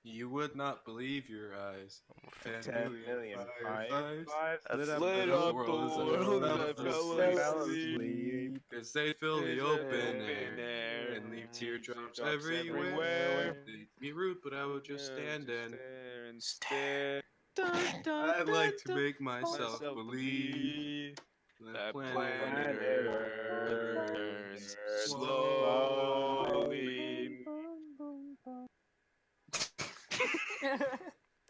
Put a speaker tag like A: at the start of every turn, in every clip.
A: You would not believe your eyes.
B: 10,000,000
A: fireflies
B: lit
A: That's
B: up
A: lit
B: the
A: up the
B: world
A: world
B: as
A: as
B: I
A: I
B: fell
A: fell
B: asleep.
A: Cause they fill the
C: There's
A: open
C: open
A: air
C: air
A: and leave teardrops
C: teardrops
A: everywhere.
C: everywhere.
A: They'd be rude, but I would just stand and
C: stare and stare. Dun, dun,
A: I'd
C: dun,
A: like to
C: dun.
A: make myself believe that planet
B: planet
A: Earth
C: Burns
A: slowly.
C: slowly.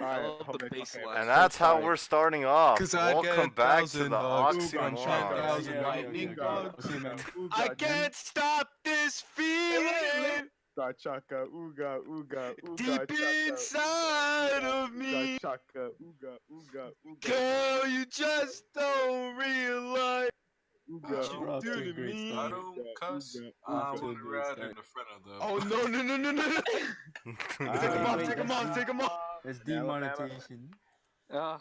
B: Alright,
C: I love the
B: okay,
C: bass
B: okay.
C: line.
D: And that's how
B: Sorry.
D: we're starting off.
A: 'Cause I'd get
D: Welcome back to
A: 1,000
D: the
A: hugs
D: Oxi
A: from
D: Morons.
A: 10,000 lightning bugs.
B: Okay, man.
C: I can't stop this feeling
B: Ooga chaka, ooga, ooga, ooga,
C: deep
B: chaka,
C: inside of
B: ooga,
C: me.
B: chaka, ooga, ooga, ooga,
C: Girl, you just don't realize
B: ooga,
C: what you do to me.
A: I don't cuss.
B: ooga,
A: I'm
B: ooga.
A: on the ride in the front of them.
C: Oh no no no no no! no. Take him off!
B: Wait,
C: Take him off! Take him off!
E: That's
B: Alabama.
E: demonetization.
A: I'm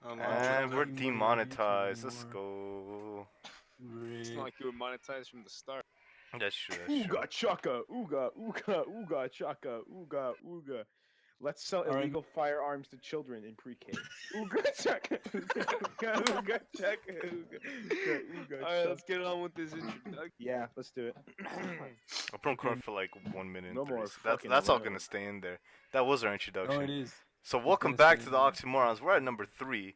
A: on
D: And
A: Twitter.
D: we're demonetized. Let's go.
C: It's not like you were monetized from the start.
D: That's true. That's true.
B: Ooga chaka, ooga, ooga, ooga chaka, ooga, ooga. Let's sell
E: All right.
B: illegal firearms to children in pre-K. Ooga chaka, ooga, ooga, ooga chaka, ooga, ooga, ooga.
C: Alright, let's get on with this introduction.
B: Yeah, let's do it.
D: I'll put on record for like 1 minute. And
B: No
D: 30
B: more
D: seconds. That's
B: fucking
D: all
B: around.
D: gonna stay in there. That was our introduction.
E: No, it is.
D: So welcome
E: gonna
D: back
E: stay
D: to
E: in
D: the
E: there.
D: Oxi Morons. We're at number 3.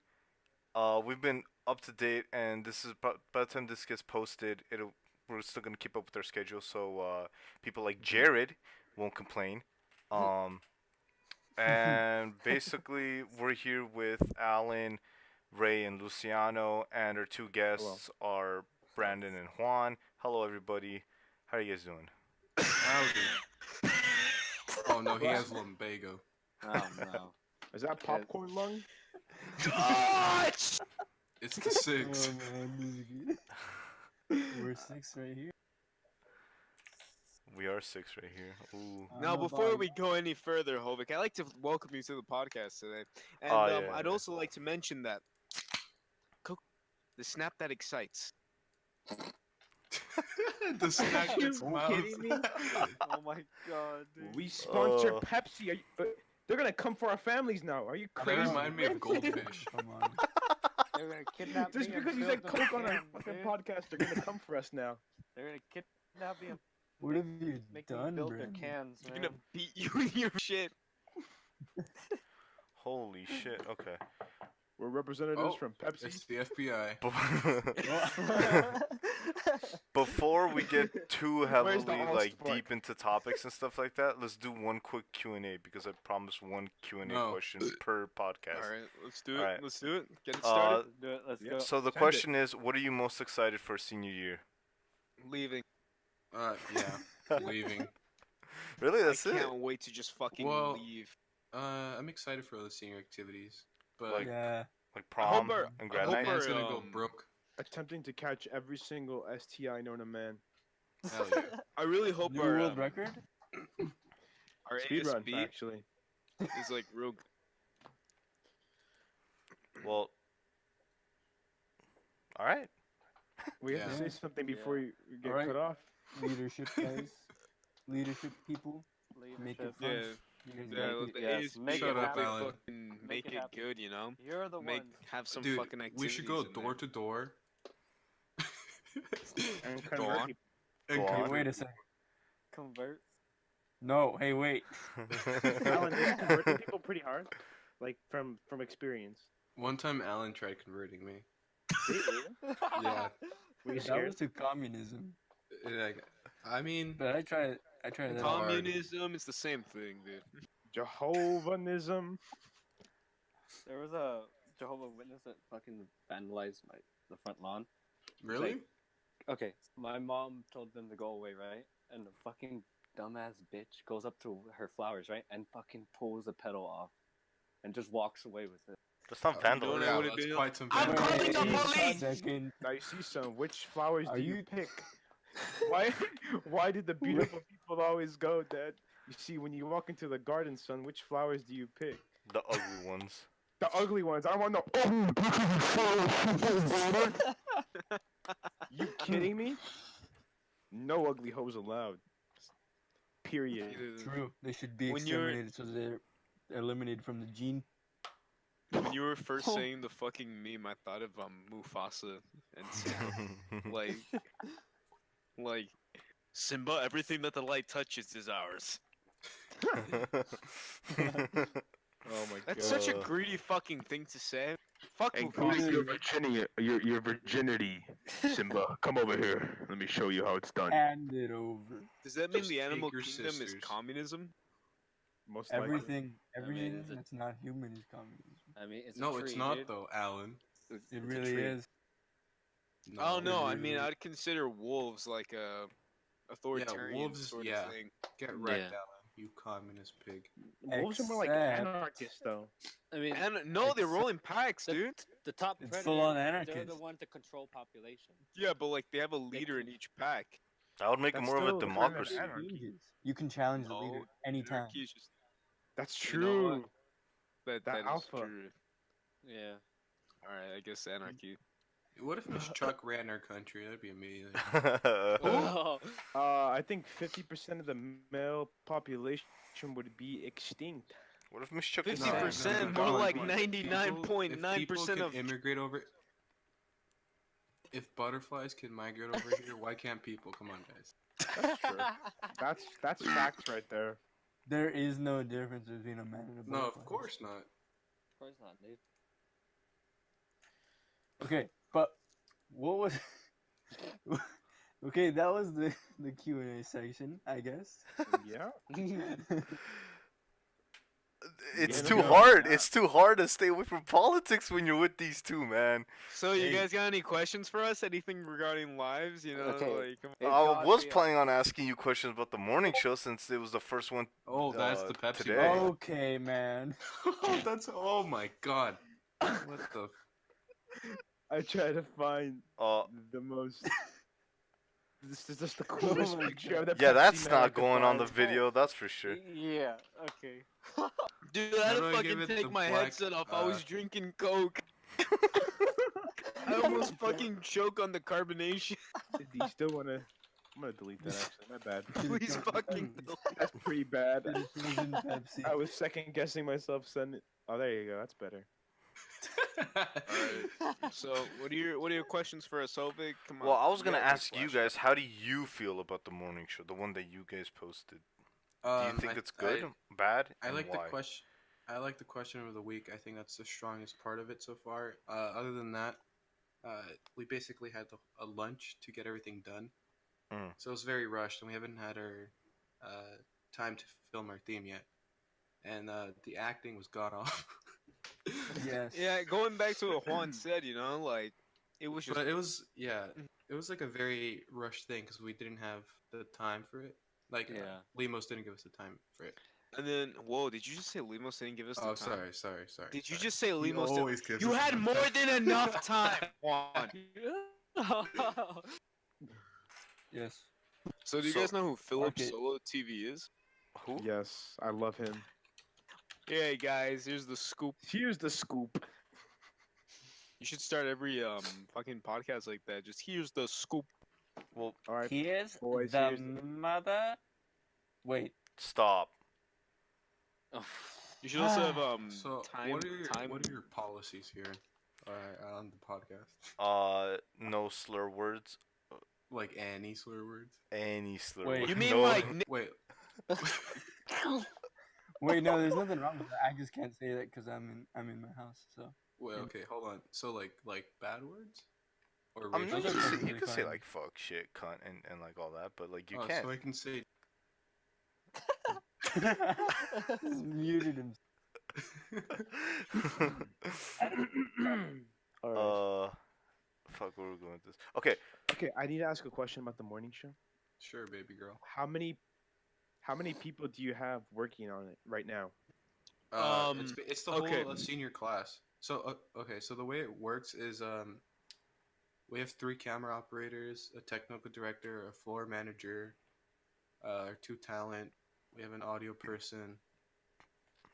D: We've been up to date, and this is by the time this gets posted, we're still gonna keep up with our schedule, so people like Jared won't complain. And basically, we're here with Alan, Ray, and Luciano, and our two guests are Brandon and Juan. Hello, everybody. How are you guys doing?
A: Howdy. Oh no, he has lumbago.
C: Oh no.
B: Is that popcorn lung?
A: It's the 6.
E: Oh, man, this is good. We're 6 right here.
D: We are 6 right here. Ooh.
C: Now, before we go any further, Hovik, I'd like to welcome you to the podcast today. And
D: Yeah,
C: I'd
D: yeah.
C: also like to mention that the snap that excites.
A: The snack
B: Are you
A: gets mouth.
B: kidding me?
C: Oh my god, dude.
B: We sponsored
D: Oh.
B: Pepsi. Are you, they're gonna come for our families now. Are you
A: They
B: crazy?
A: remind me of goldfish.
E: Come on.
F: They're gonna kidnap
B: Just
F: me and
B: because you
F: build
B: said
F: them
B: Coke on our
F: again,
B: fucking
F: dude.
B: podcast, they're gonna come for us now.
F: They're gonna kidnap me and
E: What have you
F: make me
E: done,
F: build their
E: Brandon?
F: cans,
C: They're
F: man.
C: gonna beat you in your shit.
D: Holy shit. Okay.
B: We're representatives
A: Oh,
B: from Pepsi.
A: It's the FBI.
D: Before we get too heavily like
B: allspark?
D: deep into topics and stuff like that, let's do one quick Q&A because I promised one Q&A
A: No.
D: question per podcast.
C: All right, let's do it.
D: Alright.
C: Let's do it. Get it started.
F: Let's do it. Let's go.
D: So the
B: Send it.
D: question is, what are you most excited for senior year?
C: Leaving.
A: Yeah, leaving.
D: Really? That's
C: I
D: it?
C: can't wait to just fucking
A: Well,
C: leave.
A: I'm excited for the senior activities, but
D: Like-
E: Yeah.
D: Like prom
C: our-
D: and
A: I
D: grad
A: hope
D: night?
A: man's gonna go
C: um,
A: broke.
B: Attempting to catch every single STI known to man.
A: Hell yeah.
C: I really hope
E: New
C: our
E: world record?
C: our
B: Speedrun,
C: ASB
B: actually.
C: is like real.
D: Well, all right.
B: We have to
A: Yeah.
B: say something before you get
E: Alright.
B: cut off.
E: Leadership, guys. Leadership people. Make it
F: Leadership.
E: fun.
C: Yeah,
E: You guys
C: yeah.
E: got
C: Let
E: it.
C: the
F: Yes,
C: ASB
F: make
A: Shut
F: it
A: up,
F: happen.
A: Alan.
C: fucking
F: Make
C: make
F: it
C: it
F: happen.
C: good, you know.
F: You're the
C: Make
F: one.
C: have some
A: Dude,
C: fucking activities.
A: we should go
C: in there.
A: door to door.
B: And
C: Go
B: convert
C: on.
B: people.
A: And
D: Go on.
E: Hey,
A: convert
E: wait a
A: people.
E: sec.
F: Convert.
E: No, hey, wait.
B: Alan, is converting people pretty hard? Like, from experience.
A: One time Alan tried converting me. Yeah.
B: Were you
E: That
B: scared?
E: was to communism.
A: Like, I mean,
E: But I tried that.
A: hard.
C: Communism is the same thing, dude.
B: Jehovanism.
F: There was a Jehovah Witness that fucking vandalized the front lawn.
A: really?
F: Like, okay, my mom told them to go away, right? And the fucking dumbass bitch goes up to her flowers, right? And fucking pulls the petal off. And just walks away with it.
D: That's not
C: You know
D: vandalism.
C: what I
A: Yeah,
C: would've
A: that's
C: been-
A: quite some
C: I'm
A: vandalism.
C: calling the
E: Wait,
C: police!
E: second.
B: Now you see, son, which flowers
E: Are
B: do you
E: you-
B: pick? Why did the beautiful people always go, Dad? You see, when you walk into the garden, son, which flowers do you pick?
D: The ugly ones.
B: The ugly ones. I want no. You kidding me? No ugly hoes allowed. Period.
C: Either-
E: True. They should be
C: When you're-
E: exterminated so they're eliminated from the gene.
C: When you were first saying the fucking meme, I thought of Mufasa and Simba. like Simba, everything that the light touches is ours.
B: Oh my
C: That's such a greedy fucking thing to say. Fuck
B: And
C: Mufasa.
B: your virginity, Simba. Come over here. Let me show you how it's done.
E: Hand it over.
C: Does that mean
A: Just
C: the
A: take
C: animal
A: your
C: kingdom is
A: sisters.
C: communism?
B: Most likely.
E: Everything,
F: I mean,
E: everything
F: it's a-
E: that's not human is communism.
F: I mean, it's a
A: No,
F: tree,
A: it's not
F: dude.
A: though, Alan.
E: It
F: It's a
E: really
F: tree.
E: is.
A: No.
C: Oh no, I
E: really
C: mean
E: is.
C: I'd consider wolves like a authoritarian
A: wolves,
C: sort
A: yeah.
C: of thing.
A: Get wrecked,
F: Yeah.
A: Alan. You communist pig.
B: Wolves are more like
E: Except-
B: anarchists, though.
F: I mean,
C: And no, they're rolling packs,
F: the,
C: dude.
F: the top
E: It's
F: predator,
E: full-on
F: they're
E: anarchist.
F: the one to control population.
C: Yeah, but like they have a leader in each pack.
D: That would make it
B: That's
D: more of a
B: still kind of
D: democracy.
B: anarchy.
E: Changes. You can challenge the leader
C: No,
E: anytime.
C: Anarchy is just
B: That's
C: You know
B: true.
C: what? that
B: That
C: is
B: alpha.
C: true.
F: Yeah.
C: All right, I guess anarchy.
A: What if Miss Chuck ran our country? That'd be amazing.
F: Oh,
B: I think 50% of the male population would be extinct.
D: What if Miss Chuck is
C: 50%,
A: No,
C: more
A: no,
C: like
A: come on. If people
C: 99.9%
A: can
C: of.
A: immigrate over. If butterflies can migrate over here, why can't people? Come on, guys.
B: That's true. That's facts right there.
E: There is no difference between a man and a
A: No,
E: butterfly.
A: of course not.
F: of course not, dude.
E: Okay, but what was? Okay, that was the Q&A section, I guess.
B: Yeah.
D: It's
B: Yeah,
D: too
B: no,
D: hard.
B: yeah.
D: It's too hard to stay away from politics when you're with these two, man.
C: So you
E: Hey.
C: guys got any questions for us? Anything regarding lives? You know,
F: Okay.
C: like come
F: Hey,
D: I
F: God,
D: was
F: yeah.
D: planning on asking you questions about the morning show since it was the first one.
A: Oh, that's the Pepsi.
D: today.
A: one.
E: Okay, man.
A: Oh, that's. Oh my God. What the?
B: I try to find
D: Uh,
B: the most. This is just the coolest
E: my
B: picture of the
D: yeah,
B: Pepsi
D: that's
B: Man I
D: not
B: could
D: going on the
B: find.
D: video. That's for sure.
F: Yeah. Okay.
C: dude,
A: How
C: I
A: do
C: didn't
A: I give
C: fucking
A: it
C: take
A: the
C: my
A: black,
C: headset off. I was drinking Coke. I
B: Oh
C: almost
B: my God.
C: fucking choke on the carbonation.
B: Do you still wanna? I'm gonna delete that. Actually, my bad.
C: Please fucking.
B: That's pretty bad.
E: Citizen Pepsi.
B: I was second guessing myself. Sending. Oh, there you go. That's better.
C: Alright. So, what are your questions for us, Hovig? Come on.
D: Well, I was
C: you
D: gonna
C: got a
D: ask
C: big
D: you
C: flash.
D: guys, how do you feel about the morning show, the one that you guys posted? Do you think it's good, bad,
A: I
D: and
A: like
D: why?
A: the question. I like the question of the week. I think that's the strongest part of it so far. Other than that, we basically had a lunch to get everything done.
D: Mm.
A: So it was very rushed, and we haven't had our time to film our theme yet. And the acting was god awful.
E: Yes.
C: Yeah, going back to what Juan said, you know, like it was just.
A: But it was it was like a very rushed thing because we didn't have the time for it. Like
F: Yeah.
A: Limos didn't give us the time for it.
C: And then, whoa, did you just say Limos didn't give us the
A: Oh,
C: time?
A: sorry.
C: Did you
A: sorry.
C: just say
A: He
C: Limos?
A: always gives
C: You
A: us
C: had
A: enough
C: more
A: time.
C: than enough time, Juan.
E: Yes.
C: So, do you
D: So-
C: guys know who Philip
E: Okay.
C: Solo TV is?
D: Who?
B: Yes, I love him.
C: Yeah, guys, here's the scoop.
B: Here's the scoop.
C: You should start every fucking podcast like that. Just here's the scoop.
B: All right.
E: Here's
B: boys,
E: the
B: here's the-
E: mother. Wait.
D: Stop.
C: You should also have
A: So
C: time.
A: what are
C: time.
A: your policies here on the podcast?
D: No slur words.
A: Like any slur words?
D: Any slur
E: Wait.
D: words.
C: You mean
D: no,
C: like
A: Wait.
E: Wait, no, there's nothing wrong with that. I just can't say that because I'm in my house. So
A: Wait. Okay. Hold on. So like bad words? Or
D: I'm not.
A: racial
E: Those are
A: slurs?
D: You
E: perfectly
D: can say
E: fine.
D: like fuck, shit, cunt, and like all that, but like you
A: Oh,
D: can't.
A: so I can say.
E: Just muted him.
B: All right.
D: Fuck, where are we going with this? Okay,
B: Okay, I need to ask a question about the morning show.
A: Sure, baby girl.
B: How many people do you have working on it right now?
A: It's the
C: okay.
A: whole senior class. So okay, so the way it works is we have 3 camera operators, a technical director, a floor manager, 2 talent. We have an audio person,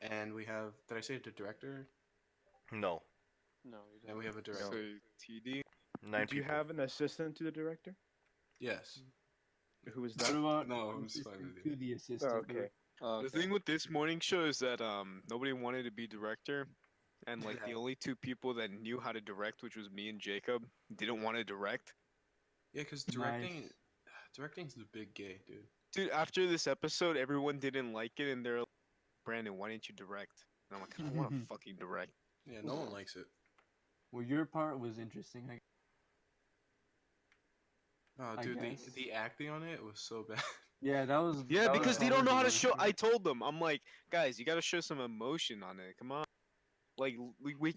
A: and we have. Did I say the director?
D: no,
F: No, you
A: And we have a director.
C: So TD.
D: 9
B: Do you
D: people.
B: have an assistant to the director?
A: Yes.
B: Who was
E: What
B: that?
E: about
A: No, I'm just fine
E: assistant
A: with you.
E: to the
B: Oh,
E: assistant?
B: okay.
F: Oh,
C: The
F: okay.
C: thing with this morning show is that nobody wanted to be director, and like the
A: Yeah.
C: only two people that knew how to direct, which was me and Jacob, didn't want to direct.
A: Yeah, because
E: Nice.
A: directing's the big gay, dude.
C: Dude, after this episode, everyone didn't like it, and they're like, Brandon, why didn't you direct? And I'm like, I don't want to fucking direct.
A: Yeah, no one likes it.
E: Well, your part was interesting.
A: Oh,
E: I
A: dude,
E: guess.
A: the acting on it was so bad.
E: Yeah, that was.
C: Yeah,
E: that was
C: because they
E: probably
C: don't know
E: the
C: how to
E: worst
C: show.
E: part.
C: I told them, I'm like, guys, you got to show some emotion on it. Come on. Like,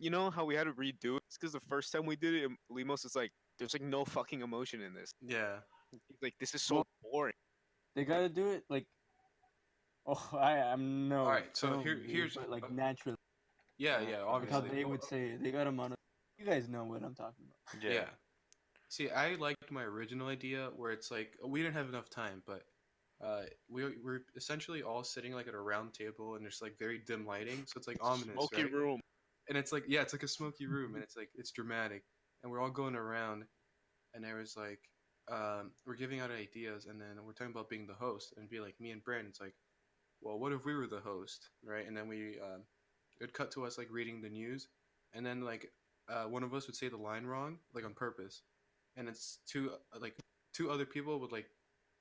C: you know how we had to redo it? It's because the first time we did it, Limos is like, there's like no fucking emotion in this.
A: Yeah.
C: He's like, this is so
E: Well-
C: boring.
E: They gotta do it like. Oh, I'm no.
A: Alright, so
E: film
A: here-
E: dude,
A: here's-
E: but like naturally,
A: Yeah,
F: Yeah,
A: yeah,
E: like how
A: obviously.
E: they would say it. They got a mono. You guys know what I'm talking about.
D: Yeah.
A: Yeah. See, I liked my original idea where it's like we didn't have enough time, but we're essentially all sitting like at a round table and there's like very dim lighting, so it's like ominous,
C: Smoky
A: right?
C: room.
A: And it's like it's like a smoky room, and it's like it's dramatic, and we're all going around, and there was like we're giving out ideas, and then we're talking about being the host, and be like me and Brandon's like, well, what if we were the host, right? And then we it'd cut to us like reading the news, and then like one of us would say the line wrong, like on purpose, and it's two other people would like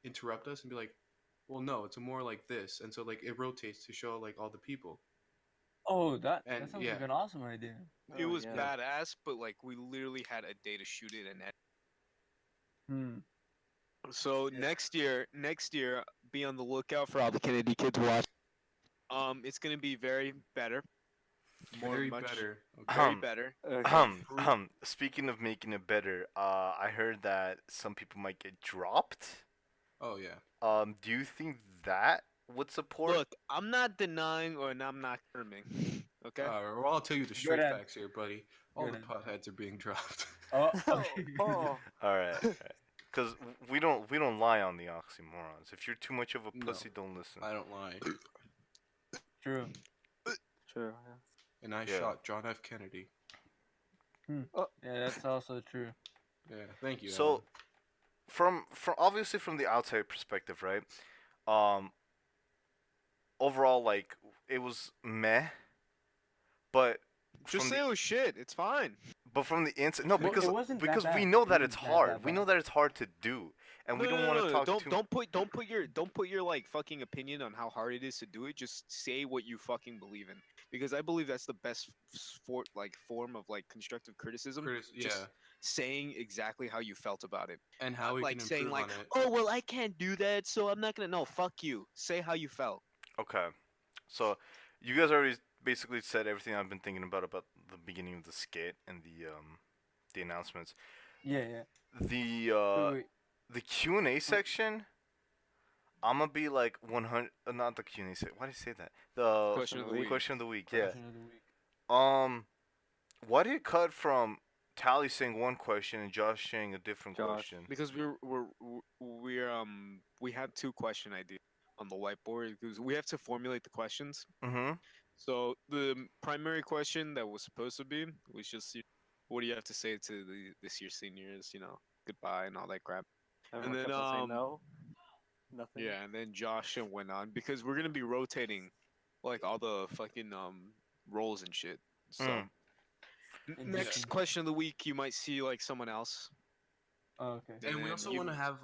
A: interrupt us and be like, well, no, it's more like this, and so like it rotates to show like all the people.
E: Oh, that
A: And,
E: sounds
A: yeah.
E: like an awesome idea.
C: It
F: Oh,
C: was
F: yeah.
C: badass, but like we literally had a day to shoot it and edit.
E: Hmm.
C: So next year, be on the lookout for all the Kennedy kids watch. It's gonna be very better.
A: Very
C: much
A: better. Okay.
C: Very better.
F: Okay.
D: Speaking of making it better, I heard that some people might get dropped.
A: Oh yeah.
D: Do you think that would support?
C: Look, I'm not denying or I'm not confirming. Okay.
A: Well, I'll tell you the straight
E: Good
A: facts here, buddy. All
E: Good
A: the
E: answer.
A: potheads are being dropped.
E: Oh,
F: Oh.
D: All right. Because we don't lie on the Oxi Morons. If you're too much of a
A: No.
D: pussy, don't listen.
A: I don't lie.
E: true.
F: True.
A: And I
D: Yeah.
A: shot John F. Kennedy.
E: Yeah, that's also true.
A: Yeah, thank you.
D: So, from obviously from the outside perspective, right? Overall, like it was meh, but
C: Just
D: from
C: say
D: the,
C: it was shit. It's fine.
D: but from the inside, no,
E: Well, it
D: because
E: wasn't that
D: because we
E: bad.
D: know
E: It
D: that
E: wasn't
D: it's
E: that
D: hard. We know
E: bad.
D: that it's hard to do, and we don't want to talk
C: Don't
D: too.
C: don't put your like fucking opinion on how hard it is to do it. Just say what you fucking believe in, because I believe that's the best form of like constructive criticism.
A: yeah,
C: Just saying exactly how you felt about it.
A: and how we
C: Like
A: can
C: saying
A: improve
C: like,
A: on it.
C: oh well, I can't do that, so I'm not gonna. No, fuck you. Say how you felt.
D: Okay, so you guys already basically said everything I've been thinking about the beginning of the skit and the announcements.
E: Yeah, yeah.
D: The
E: Wait.
D: the Q&A section, I'm gonna be like 100. Not the Q&A section. Why did I say that? The
C: Question of the week.
D: Question of the week. Yeah.
E: Question of the week.
D: Why did it cut from Tally saying one question and Josh saying a different
F: Josh.
D: question?
C: Because we had two question ideas on the whiteboard because we have to formulate the questions.
D: Mm-hmm.
C: So the primary question that was supposed to be was just, what do you have to say to this year's seniors? You know, goodbye and all that crap.
F: Everyone
C: then,
F: kept on saying no. Nothing.
C: Yeah, and then Josh went on because we're gonna be rotating, like all the fucking roles and shit. So
E: Interesting.
C: next question of the week, you might see like someone else.
E: Oh, okay.
A: And we
C: then
A: also
C: you-
A: want to have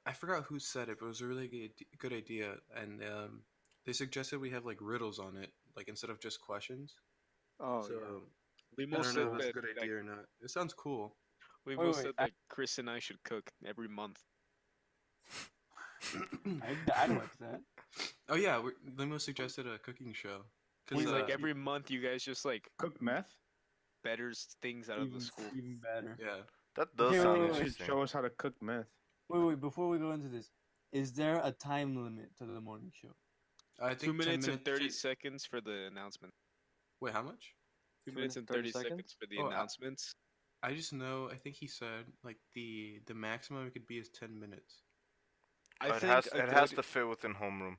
A: I forgot who said it, but it was a really good idea, and they suggested we have like riddles on it, like instead of just questions.
F: Oh,
A: So
F: yeah.
A: I
C: Limo
A: don't
C: said
A: know if it's a
C: that,
A: good idea or not. It sounds cool.
C: Limo
E: Wait,
C: said
E: I-
C: that Chris and I should cook every month.
E: I'd like that.
A: Oh yeah, Limo suggested a cooking show.
C: He's like
A: uh,
C: every month you guys just like
B: Cook meth?
C: betters things out of
E: Even,
C: the school.
E: even better.
A: yeah.
D: That does
E: Okay,
D: sound
E: wait,
B: You should
D: interesting.
B: show us how to cook meth.
E: Wait. Before we go into this, is there a time limit to the morning show?
A: I think
C: 2 minutes
A: 10
C: and 30
A: minutes.
C: seconds for the announcement.
A: Wait, how much?
C: 2 minutes and 30 seconds for the
A: Oh,
C: announcements.
A: I just know. I think he said like the maximum it could be is 10 minutes.
C: I
D: It
C: think
D: has
C: a
D: it has
C: good-
D: to fit within homeroom.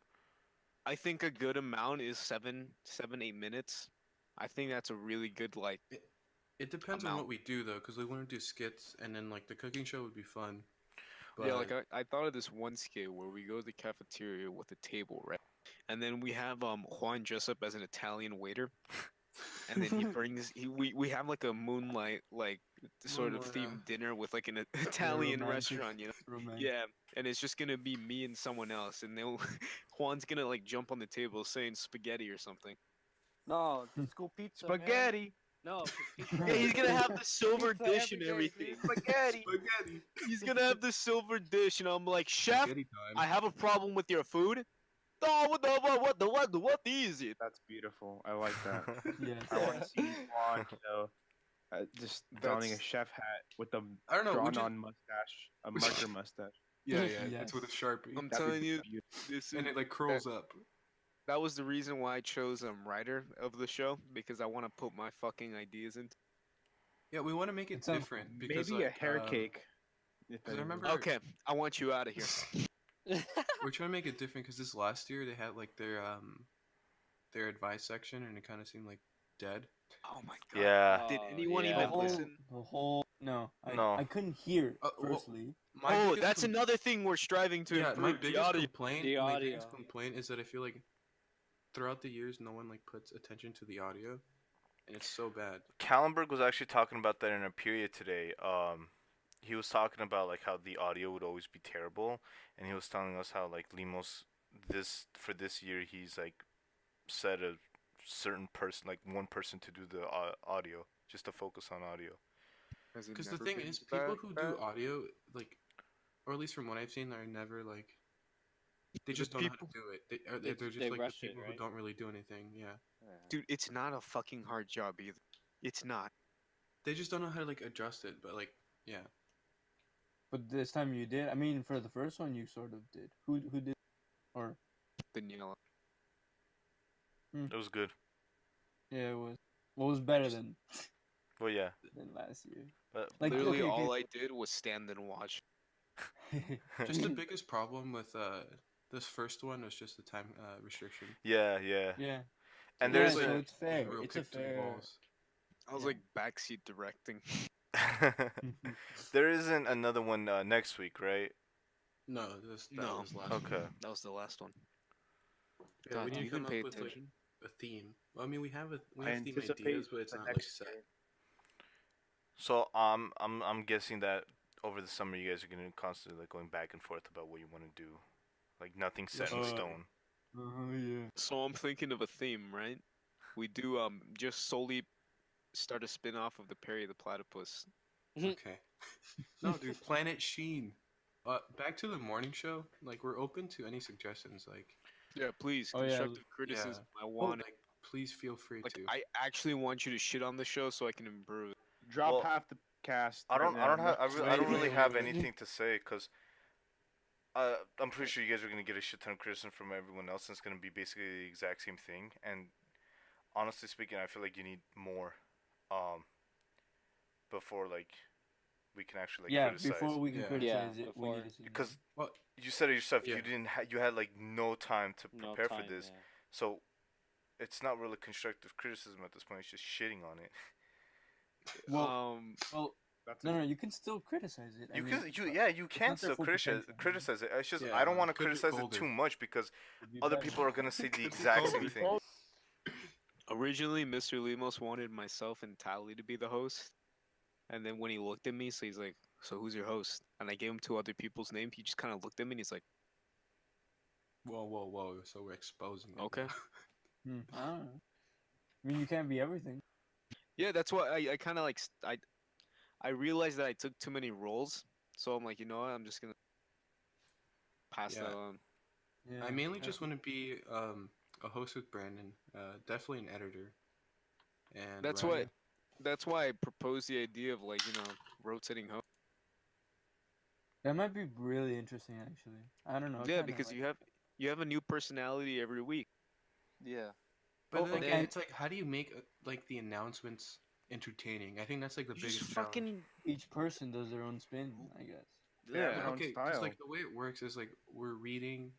C: I think a good amount is 8 minutes. I think that's a really good like.
A: It depends on what
C: Amount.
A: we do though, because we want to do skits, and then like the cooking show would be fun. But
C: Yeah, like I thought of this one scale where we go to the cafeteria with a table, right? And then we have Juan dress up as an Italian waiter, and then he brings we have like a moonlight like sort of
A: Moonlight,
C: themed dinner with like an Italian
E: romantic,
C: restaurant, you know?
E: romantic.
C: Yeah, and it's just gonna be me and someone else, and then Juan's gonna like jump on the table saying spaghetti or something.
F: No, the school pizza. Man.
B: Spaghetti.
F: No, 'cause pizza.
C: Yeah, he's gonna have the silver
F: Pizza
C: dish
F: every
C: and
F: day,
C: everything.
F: dude.
B: Spaghetti.
A: spaghetti.
C: He's gonna have the silver dish, and I'm like, chef,
A: Spaghetti time.
C: I have a problem with your food. Oh, what is it?
B: That's beautiful. I like that.
E: Yes.
B: I want to see Juan, just donning a
C: That's-
B: chef hat with a
A: I don't know. we
B: drawn-on mustache, a marker mustache.
A: Yeah,
E: Yes.
A: it's with a sharpie,
C: I'm
B: That'd
C: telling
B: be
C: you,
B: beautiful.
C: this is
A: and it like curls up.
C: that was the reason why I chose writer of the show because I want to put my fucking ideas into.
A: Yeah, we want to make it
E: It sounds
A: different because
B: Maybe a
A: like,
B: hair cake. If
A: 'cause I
B: anyone-
A: remember-
C: Okay, I want you out of here.
A: we're trying to make it different because this last year they had like their advice section and it kind of seemed like dead.
C: Oh my god.
D: Yeah.
C: Did
F: Oh,
C: anyone
F: yeah.
E: The
C: even
E: whole,
C: listen?
E: the whole no,
D: No.
E: I couldn't hear.
A: Well,
E: Firstly,
A: My
C: Oh,
A: biggest
C: that's
A: com-
C: another thing we're striving to
A: Yeah, my
C: improve. The
A: biggest
C: audio.
A: complaint.
F: The
A: My biggest
F: audio.
A: complaint is that I feel like throughout the years no one like puts attention to the audio, and it's so bad.
D: Kallenberg was actually talking about that in a period today. He was talking about like how the audio would always be terrible, and he was telling us how like Limos for this year he's like set a certain person, like one person to do the audio, just to focus on audio.
C: Has it
A: Because the
C: never
A: thing
C: been
A: is, people
C: that
A: who
C: bad?
A: do audio, like, or at least from what I've seen, are never like. They just don't know how to do it. They're just
F: they
A: like
F: rush
A: the
F: it,
A: people
F: right?
A: who don't really do anything. Yeah,
C: Dude, it's not a fucking hard job either. It's not.
A: they just don't know how to like adjust it. But like, yeah,
E: but this time you did. I mean, for the first one, you sort of did. Who did? Or
C: Daniela.
D: It was good.
E: yeah, it was. What was better than
D: Yeah,
E: last year?
D: but
E: Like,
C: Literally,
E: okay,
C: all
E: okay.
C: I did was stand and watch.
A: just the biggest problem with this first one was just the time restriction.
D: yeah.
E: Yeah.
D: And
E: Yeah,
D: there's
E: so
A: like
E: it's fair.
A: real
E: It's a
A: picks and
E: fair.
A: balls.
C: I was
E: Yeah.
C: like backseat directing.
D: there isn't another one next week, right?
A: No, that
C: No.
A: was last
D: Okay.
A: one.
C: That was the last one.
A: Yeah,
C: God,
A: we
C: do
A: need
C: you
A: to
C: even
A: come
C: pay
A: up with like
C: attention?
A: a theme. Well, I mean, we have
B: I
A: theme
B: anticipate
A: ideas, but it's
B: the
A: not like
B: next
A: set.
B: game.
D: So I'm guessing that over the summer you guys are gonna constantly like going back and forth about what you want to do, like nothing set in
E: Uh,
D: stone.
E: Oh yeah.
C: So I'm thinking of a theme, right? We do just solely start a spin-off of the Perry the Platypus.
A: Okay. No, dude, Planet Sheen. Back to the morning show. Like, we're open to any suggestions. Like,
C: Yeah, please.
E: Oh, yeah.
C: Constructive criticism. I want it.
A: like, please feel free
C: Like,
A: to.
C: I actually want you to shit on the show so I can improve.
B: Drop
D: Well,
B: half the cast.
D: I don't
B: right now.
D: I don't really have
E: wait.
D: anything to say because I'm pretty sure you guys are gonna get a shit ton of criticism from everyone else, and it's gonna be basically the exact same thing. And honestly speaking, I feel like you need more, before like we can actually like
E: Yeah,
D: criticize.
E: before we can
A: Yeah.
E: criticize
F: Yeah,
E: it, we
F: before-
E: need to see.
D: Because
A: Well,
D: you said it yourself,
A: Yeah.
D: you had like no time to
F: No
D: prepare
F: time,
D: for this,
F: yeah.
D: so it's not really constructive criticism at this point. It's just shitting on it.
E: Well, well,
B: That's
E: no, you can still criticize it. I
D: You
E: mean,
D: can you can
E: not their
D: still
E: full
D: criticize
E: potential.
D: criticize it. It's just
A: Yeah,
D: I don't want to
A: could be
D: criticize it
A: colder.
D: too much because
E: it'd be
D: other
E: better.
D: people are gonna say the
A: Could be
D: exact
A: colder.
D: same thing.
C: Originally, Mr. Limos wanted myself and Tally to be the host. And then when he looked at me, so he's like, so who's your host? And I gave him two other people's names. He just kind of looked at me and he's like,
A: whoa. So we're exposing it.
C: Okay.
A: now.
E: I don't know. I mean, you can't be everything.
C: yeah, that's why I kind of like, I realized that I took too many roles. So I'm like, you know what? I'm just going to pass
A: Yeah.
C: that on.
E: Yeah.
A: I mainly just want to be a host with Brandon. Definitely an editor. And
C: That's
A: writer.
C: That's why I proposed the idea of like, rotating host.
E: That might be really interesting, actually. I don't know. I
C: Yeah,
E: kinda
C: because
E: like
C: you have a new personality every week.
F: Yeah.
A: But
E: Oh,
A: then
E: okay.
A: again, it's like, how do you make like the announcements entertaining? I think that's like the
C: You
A: biggest
C: just
A: challenge.
C: fucking
E: each person does their own spin, I guess.
B: They have
C: yeah.
B: their own
A: Okay, 'cause,
B: style.
A: like the way it works is like we're reading,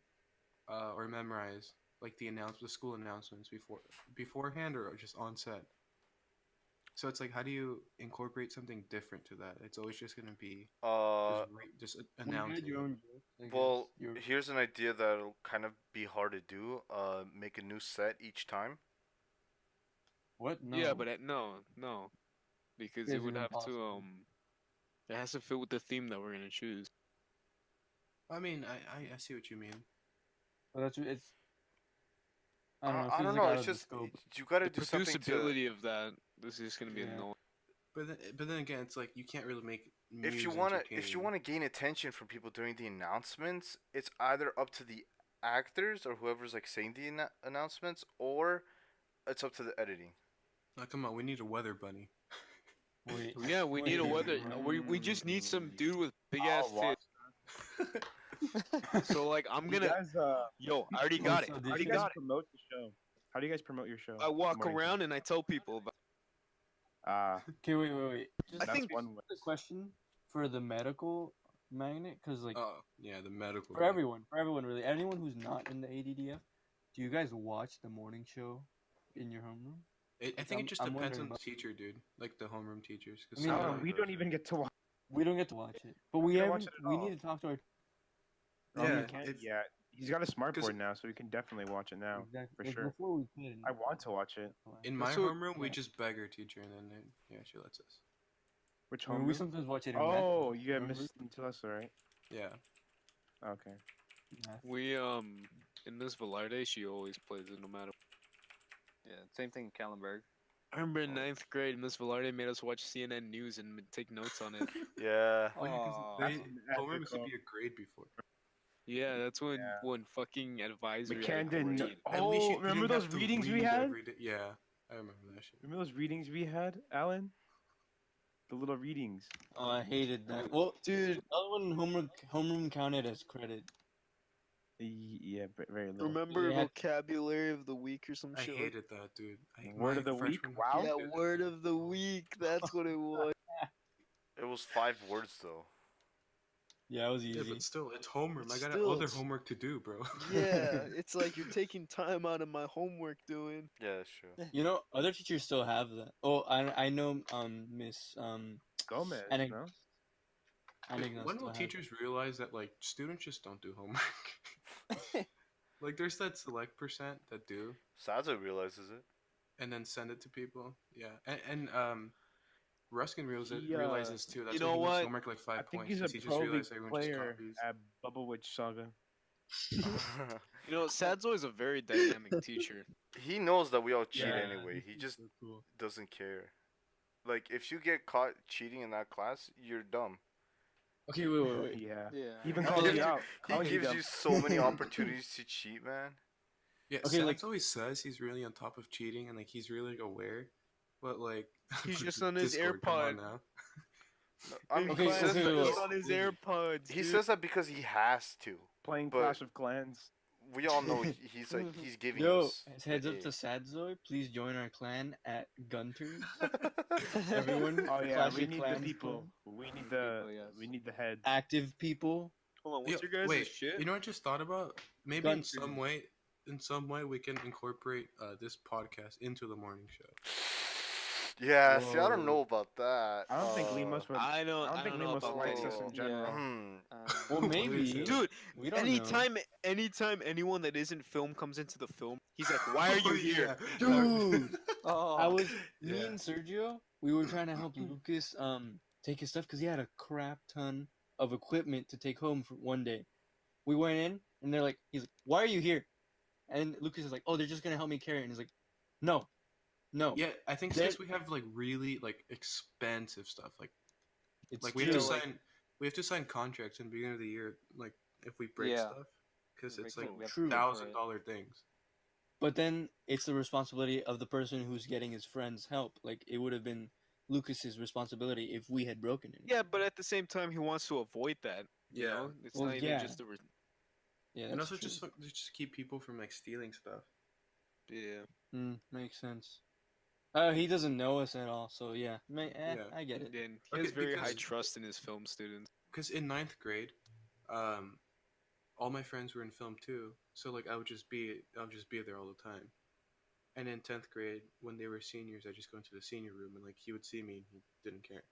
A: or memorize like the school announcements beforehand or just on set. So it's like, how do you incorporate something different to that? It's always just gonna be
D: Uh,
A: just
E: Well, you
A: announcing.
E: had your own jokes, I
D: well,
E: guess. Your
D: here's an idea that'll kind of be hard to do. Make a new set each time.
E: what? No.
C: Yeah, but no, because
E: Guys
C: it
E: are
C: would have to
E: impossible.
C: it has to fit with the theme that we're gonna choose.
A: I mean, I see what you mean.
E: But that's it's. I don't know. It
D: I
E: feels
D: don't
E: like
D: know.
E: out
D: It's
E: of the
D: just
E: scope.
D: you gotta
C: The
D: do something to.
C: producibility of that, this is gonna be
E: Yeah.
C: annoying.
A: But then again, it's like you can't really make
D: If you
A: news
D: wanna
A: entertaining.
D: gain attention from people during the announcements, it's either up to the actors or whoever's like saying the announcements, or it's up to the editing.
A: Like, come on, we need a weather bunny.
E: Wait.
C: Yeah, we need a
E: wait,
C: weather.
E: wait.
C: We just need some dude with big ass
B: I'll watch.
C: tits. So like, I'm
B: You
C: gonna.
B: guys,
C: Yo, I already
E: Oh,
C: got it.
E: so
C: I
E: did
B: how do
C: already
B: you
E: you-
B: guys
C: got it.
B: promote the show? How do you guys promote your show?
C: I walk
B: Morning
C: around and I tell people about.
B: Ah,
E: Okay, wait. Just
C: I
B: that's
C: think-
B: one way.
E: a question for the medical magnet, because like
A: Oh yeah, the medical.
E: for everyone really, anyone who's not in the ADDF, do you guys watch the morning show in your homeroom?
A: I think it just
E: I'm
A: depends
E: wondering
A: on the
E: about-
A: teacher, dude. Like the homeroom teachers. 'Cause
E: I mean,
A: some
B: Alan,
A: of
B: we
A: them-
B: don't even get to watch.
E: We don't get to watch it, but we
B: don't
E: haven't.
B: watch it at
E: We
B: all.
E: need to talk to our.
A: Yeah,
B: he can't
A: if-
B: yet. He's got a smart
A: 'cause-
B: board now, so we can definitely watch it now.
E: Exactly.
B: for
E: like,
B: sure.
E: Before we could.
B: I want to watch it.
A: In my
C: That's what-
A: homeroom, we
E: yeah.
A: just beg our teacher, and then yeah, she lets us.
B: Which
E: I mean,
B: home?
E: we sometimes watch it in
B: Oh,
E: math,
B: you have
E: remember?
B: Miss Tulsa, right?
A: Yeah.
B: Okay.
E: Math.
C: We in Miss Velarde, she always plays it no matter.
F: Yeah, same thing in Kallenberg.
C: I remember in 9th grade, Miss Velarde made us watch CNN News and take notes on it.
D: Yeah.
A: Oh, yeah, 'cause
F: Aw.
A: they
B: That's
A: homeroom used to
B: magical.
A: be a grade before.
C: Yeah, that's when
B: Yeah.
C: when fucking advisory.
B: McCann
C: had
B: didn't.
C: grade.
A: At least
B: Oh,
A: you
B: remember
A: didn't
B: those
A: have to
B: readings we
A: read
B: had?
A: every day. Yeah, I remember that shit.
B: Remember those readings we had, Alan? The little readings.
E: Oh, I hated that. Well,
C: Dude,
E: that one homeroom counted as credit.
B: Yeah, very little.
C: remember
E: Yeah.
C: vocabulary of the week or some
A: I
C: shit?
A: hated that, dude.
B: Word
A: my
B: of the week.
A: freshman-
B: Wow.
C: Yeah, word of the week. That's what it was.
D: It was 5 words though.
E: Yeah, it was
A: Yeah,
E: easy.
A: but still, it's homeroom. I got
C: Still,
A: other
C: it's-
A: homework to do, bro.
C: Yeah, it's like you're taking time out of my homework doing.
D: Yeah, that's true.
E: You know, other teachers still have that. Oh, I know Miss
B: Gomez.
E: Annig-
B: No.
E: Anigna
A: When
E: still
A: will
E: has
A: teachers realize that like students just don't do homework? Like there's that select percent that do,
D: Sazo realizes it.
A: and then send it to people. Yeah, and Ruskin
B: He,
A: realizes too. That's
C: you
A: why
C: know
A: he makes
C: what?
A: homework like 5
B: I think
A: points.
B: he's a
A: 'cause he just
B: pro league
A: realized everyone just
B: player
A: copies.
B: at Bubble Witch Saga.
C: You know, Sadzo is a very dynamic teacher.
D: He knows that we all cheat
E: Yeah,
D: anyway.
E: this
D: He
E: is
D: just
E: so cool.
D: doesn't care. Like if you get caught cheating in that class, you're dumb.
E: Okay, wait.
B: Yeah.
F: Yeah.
B: Even
C: He
B: calls
C: gives
B: you
C: you-
B: out.
D: He
B: calling
D: gives
B: dumb.
D: you so many opportunities to cheat, man.
A: Yeah,
E: Okay,
A: Sax
E: like-
A: always says he's really on top of cheating and like he's really like, aware, but like
C: He's just on his
A: Discord, come on
C: AirPod.
A: now.
D: I mean,
E: Okay,
D: he
E: so-
D: says
E: okay,
D: that,
E: wait,
C: He's on his AirPods.
D: he
C: dude.
D: says that because he has to.
B: Playing
D: but-
B: Clash of Clans.
D: We all know he's like he's giving
E: Yo,
D: us.
E: heads
D: the
E: up to
D: A.
E: Sadzoy. Please join our clan at Gunters. Everyone.
B: Oh yeah,
E: Clash
B: we
E: of
B: need the
E: Clans
B: people.
E: clan.
B: We need the.
F: People, yes.
B: We need the heads.
E: Active people.
C: Hold on, what's
A: Yo,
C: your guys'
A: wait,
C: shit?
A: you know what I just thought about? Maybe
E: Gun-
A: in some way we can incorporate this podcast into the morning show.
D: Yeah, see, I
E: Whoa.
D: don't know about that.
B: I don't think Limos would.
C: I don't.
B: I don't think
C: know
B: Limos
C: about
B: likes
C: that.
B: us in
F: Yeah.
B: general.
E: Well,
A: What
E: maybe.
A: is it?
C: Dude,
E: We don't know.
C: anytime anyone that isn't film comes into the film, he's like, "Why are you
A: Oh,
C: here?"
A: yeah.
E: Dude,
F: Oh.
E: I was me
A: Yeah.
E: and Sergio. We were trying to help Lucas take his stuff because he had a crap ton of equipment to take home for one day. We went in and they're like, he's like, "Why are you here?" And Lucas is like, "Oh, they're just gonna help me carry it." And he's like, "No, no,
A: Yeah, I think
E: There-
A: since we have like really like expensive stuff, like
E: it's
A: we have to
E: true."
A: sign contracts in the beginning of the year, like if we break
F: Yeah.
A: stuff, because
F: We
A: it's
F: break
A: like
F: it, we have to
E: True.
F: pay for it.
A: $1,000 things.
E: But then it's the responsibility of the person who's getting his friend's help. Like it would have been Lucas's responsibility if we had broken it.
C: Yeah, but at the same time, he wants to avoid that. You
A: Yeah.
C: know, it's
E: Well,
C: not even
E: yeah.
C: just a.
E: Yeah,
A: And
E: that's
A: also
E: true.
A: just keep people from like stealing stuff.
C: Yeah.
E: Makes sense. He doesn't know us at all, so yeah,
A: Yeah.
E: I get it.
C: And he
A: Okay,
C: has very high
A: because-
C: trust in his film students.
A: Because in 9th grade, all my friends were in film too, so like I'll just be there all the time. And in 10th grade, when they were seniors, I just go into the senior room and like he would see me and he didn't care.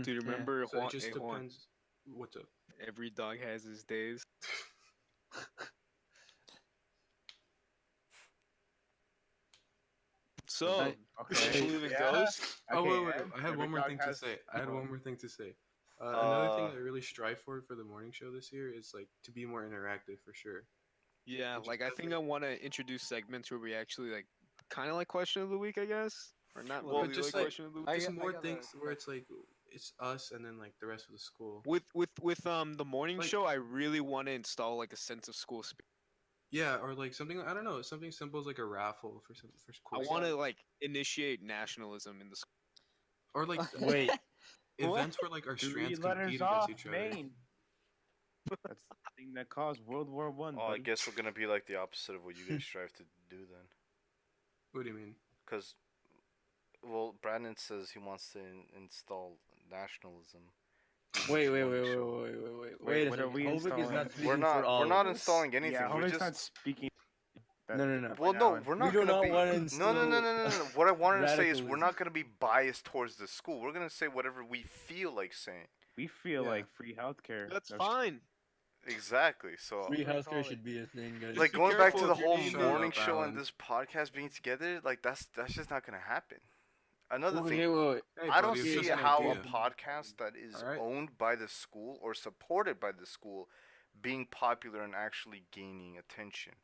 C: Do you remember
A: So it
C: Juan?
A: just
C: Hey, Juan,
A: depends. What's up?
C: every dog has his days. So,
B: Okay.
C: you believe in
B: Yeah.
C: ghosts?
A: Oh
B: Okay,
A: wait.
B: and
A: I had
B: every
A: one more
B: dog
A: thing to
B: has-
A: say. I had
B: Oh.
A: one more thing to say. Another thing that I
D: Uh,
A: really strive for the morning show this year is like to be more interactive for sure.
C: Yeah,
A: Just
C: like I
A: because,
C: think
A: like-
C: I want to introduce segments where we actually like, kind of like question of the week, I guess, or not
D: Well,
C: really
A: just
C: like
A: like-
C: question of the week.
F: I
A: Just
F: got- I
A: more
F: got a
A: things where it's
F: question.
A: like it's us and then like the rest of the school.
C: With the morning
A: Like-
C: show, I really want to install like a sense of school spirit.
A: Yeah, or like something I don't know, something simple as like a raffle for
C: I
A: cool
C: want to
A: stuff.
C: like initiate nationalism in the school.
A: Or like
E: Wait.
A: events where like our
B: 3
A: strands
B: letters
A: compete
B: off,
A: against each other.
B: Maine. That's the thing that caused World War One.
D: I guess we're gonna be like the opposite of what you guys strive to do then.
A: What do you mean?
D: Because, well, Brandon says he wants to install nationalism.
E: Wait,
D: in the
E: wait,
D: morning
E: wait, wait,
D: show.
E: wait, wait, wait.
B: Wait,
E: Wait a
B: what are
E: second.
B: we
E: Hovik is
B: installing?
E: not speaking
D: We're not.
E: for all
D: We're not
E: of us.
D: installing anything.
B: Yeah,
D: we're
B: Homer's
D: just.
B: not speaking.
E: No, no, no.
D: Well,
B: right
D: no,
B: now, and-
D: we're
E: We
D: not
E: do
D: gonna
E: not
D: be.
E: want to
D: No,
E: instill
D: no, no, no, no, no. What I wanted to say is we're
E: radicalism.
D: not gonna be biased towards the school. We're gonna say whatever we feel like saying.
B: We feel
A: Yeah.
B: like free healthcare.
C: That's
B: No,
C: fine.
D: Exactly. So,
E: Free
F: What do you
E: healthcare
F: call
E: should
F: it?
E: be a thing, guys.
D: like
C: be
D: going back to
C: careful
D: the
C: if you're
D: whole
C: needing
A: to-
D: morning
A: Shut
D: show
A: up,
D: and
A: Alan.
D: this podcast being together, like that's just not gonna happen. Another
E: Okay,
D: thing,
E: wait, wait.
A: Hey,
D: I don't
A: buddy, it's
D: see
A: just an
D: how a
A: idea.
D: podcast that is
A: Alright.
D: owned by the school or supported by the school being popular and actually gaining attention.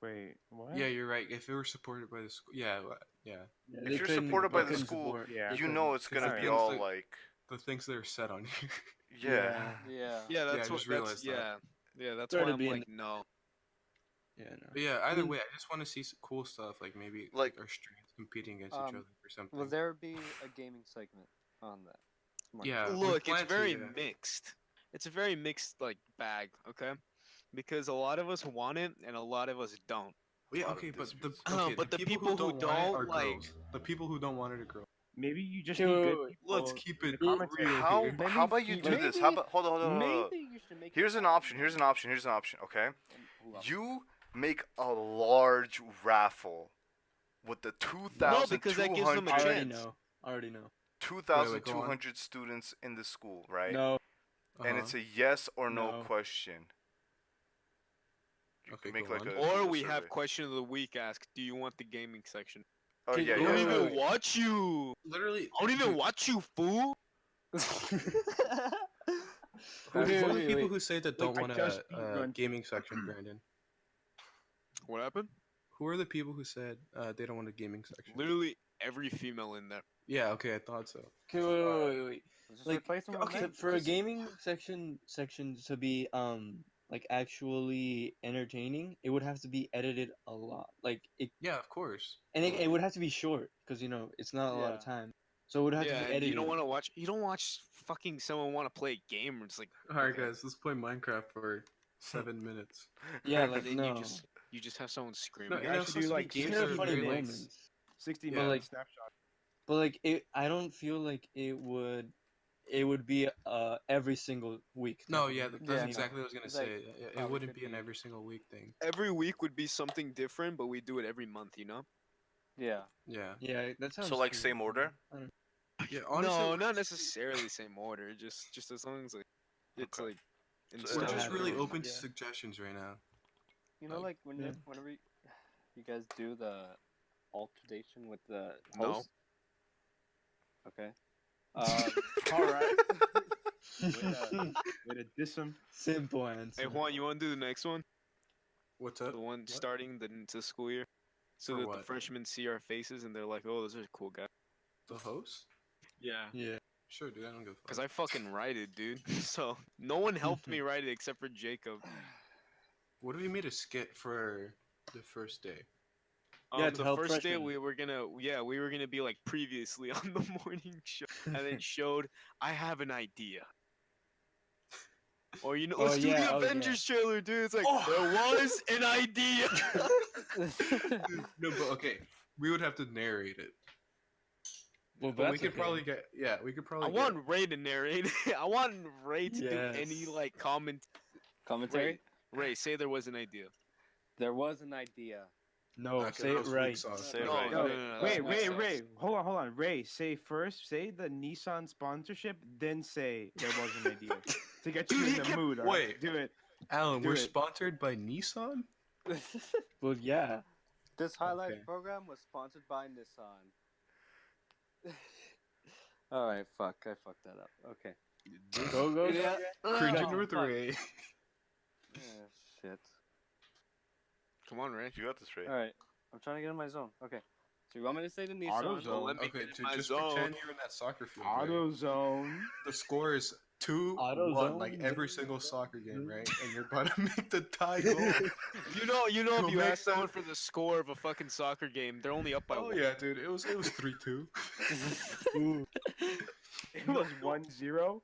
B: Wait, what?
A: Yeah, you're right. If it were supported by the school, yeah.
E: Yeah,
D: If
E: they
D: you're
E: couldn't-
D: supported by
E: they
D: the
E: couldn't
D: school,
E: support-
B: Yeah.
E: they
D: You
E: couldn't.
D: know it's
A: Because
D: gonna
A: the
D: be
A: things
D: all
A: that-
D: like,
A: The things that are said on here.
D: yeah.
F: Yeah.
C: Yeah, that's
A: I
C: what.
A: just
C: That's
A: realized that.
C: yeah. That's
E: Sorry
C: why
E: to
C: I'm
E: be
C: like, no.
E: Yeah, no.
A: But yeah, either
E: mean-
A: way, I just want to see some cool stuff, like maybe
D: Like-
A: our strands competing against each
F: Um,
A: other or something.
F: Will there be a gaming segment on that? Smart.
A: Yeah. we
C: Look,
A: plan
C: it's
A: to,
C: very
A: yeah.
C: mixed. It's a very mixed like bag, okay? Because a lot of us want it and a lot of us don't.
A: Yeah,
D: lot of
A: okay, but the
D: disputes.
A: okay,
C: But the people who
A: want it
C: don't,
A: are
C: like-
A: girls. The people who don't want it are girls.
B: Maybe you just
E: Okay,
B: need
E: wait,
B: good
E: wait,
B: people.
A: Let's keep it
B: the comments
A: real
D: How
A: here.
D: how about you do this? How about hold on, hold on, hold on.
F: Maybe you should make.
D: Here's
F: it
D: an
F: fun.
D: option. Here's an option. Here's an option. Okay,
F: Who else?
D: you make a large raffle with the
C: No, because that gives them a
E: I already
C: chance.
E: know. I already know.
D: 2,200 students in the school, right?
E: No.
D: And it's a yes or no,
E: No.
D: question. You
A: Okay,
D: can make
A: go
D: like
A: on.
D: a
C: Or
D: Google
C: we have
D: survey.
C: question of the week ask, do you want the gaming section?
D: Oh
E: Can-
D: yeah,
C: I
E: Wait,
C: don't
D: yeah.
E: wait,
C: even
E: wait.
C: watch you.
A: literally.
C: I don't even
A: dude,
C: watch you, fool.
A: Who are
E: Okay,
A: the
E: wait,
A: people
E: wait.
A: who say that don't
B: I
A: want
B: just
A: a
B: run-
A: gaming section, Brandon?
C: What happened?
A: Who are the people who said they don't want a gaming section?
C: Literally every female in there.
A: Yeah, okay, I thought so.
E: Okay, wait.
F: Just
E: Like,
F: replace them with
A: okay,
F: men.
E: For a gaming section to be like actually entertaining, it would have to be edited a lot. Like it,
A: Yeah, of course.
E: and it would have to be short because it's not a lot of
F: Yeah.
E: time. So it would have
C: Yeah,
E: to be
C: and
E: edited.
C: you don't want to watch. You don't watch fucking someone want to play a game. Where it's like,
A: All right,
C: okay.
A: guys, let's play Minecraft for 7 minutes.
E: Yeah,
C: And
E: like
C: then
E: no.
C: you just have someone
A: No,
C: screaming.
A: you
B: guys
A: know,
B: should
A: supposed
B: do,
A: to be
B: like,
A: games
E: It's
A: that
E: have
A: are
E: funny
A: very, like,
E: moments.
B: 60
A: Yeah.
B: minute
E: like-
B: snapshot.
E: But like I don't feel like it would be every single week.
A: No,
E: type
A: yeah,
E: of thing.
A: that's
F: Yeah,
A: exactly what I was gonna
F: It's like,
A: say. It
F: probably
A: wouldn't
F: could
A: be an
F: be-
A: every single week thing.
C: Every week would be something different, but we do it every month. You know?
F: Yeah.
A: Yeah,
E: Yeah, that sounds.
D: So like
E: cool.
D: same order?
A: yeah. Honestly,
C: no, not necessarily same order. Just as long as like it's
D: Okay.
C: like.
A: we're
C: installed
A: just
E: have
A: really
C: or-
A: open to
E: yeah.
A: suggestions right now.
F: You know,
A: Like,
F: like
E: yeah.
F: whenever you guys do the alternation with the
C: No.
F: host. Okay. All right.
B: Way to diss him.
E: Simple answer.
C: Hey Juan, you want to do the next one?
A: What's up?
C: The one starting the school year, so
A: For
C: that the
A: what?
C: freshmen see our faces and they're like, "Oh, this is a cool guy."
A: The host?
C: Yeah.
E: Yeah.
A: Sure, dude. I don't give a fuck.
C: Cause I fucking write it, dude. So no one helped me write it except for Jacob.
A: What if we made a skit for the first day?
E: Yeah, to
C: The
E: help
C: first day
E: freshmen.
C: we were gonna be like previously on the morning show, and then showed I have an idea. Or
E: Oh,
C: let's do
E: yeah,
C: the
E: oh, yeah.
C: Avengers trailer, dude. It's like
A: Oh.
C: there was an idea.
A: No, but okay, we would have to narrate it.
E: Well,
A: But we
E: that's
A: could
E: okay.
A: probably get. Yeah, we could
C: I
A: probably.
C: want Ray to narrate. I want Ray to do any
E: Yes.
C: like comment.
F: Commentary.
C: Ray, say there was an idea.
F: There was an idea.
E: No,
A: Okay,
E: say
A: that
E: it
A: was weak
E: right.
A: sauce.
D: Say it
C: No,
D: right.
C: no,
B: No,
C: no, no,
B: wait,
C: that's
B: Ray,
C: weak
B: Ray,
C: sauce.
B: hold on. Ray, say the Nissan sponsorship, then say there was an idea to get you
A: Dude,
B: in
A: he
B: the
A: kept-
B: mood. All right?
A: wait.
B: Do it.
A: Alan,
B: Do
A: we're
B: it.
A: sponsored by Nissan?
E: Well, yeah.
F: This highlight
E: Okay.
F: program was sponsored by Nissan. All right, fuck, I fucked that up. Okay.
E: Go.
F: Yeah.
A: Cringing
F: Oh,
A: with
F: fuck.
A: Ray.
F: Shit.
C: Come on, Ray.
D: You got this, Ray.
F: All right, I'm trying to get in my zone. Okay. So you want me to say the Nissan?
B: AutoZone.
C: So let me
A: Okay,
C: get in
A: dude,
C: my
A: just
C: zone.
A: pretend you're in that soccer field. Ray.
B: AutoZone.
A: The score is 2-1, like every single soccer game, right? And you're about to make the tie goal.
C: You know,
A: Go
C: if you
A: make
C: ask someone
A: that-
C: for the score of a fucking soccer game, they're only up by
A: Oh
C: one.
A: yeah, dude, it was 3-2.
B: It was 1-0.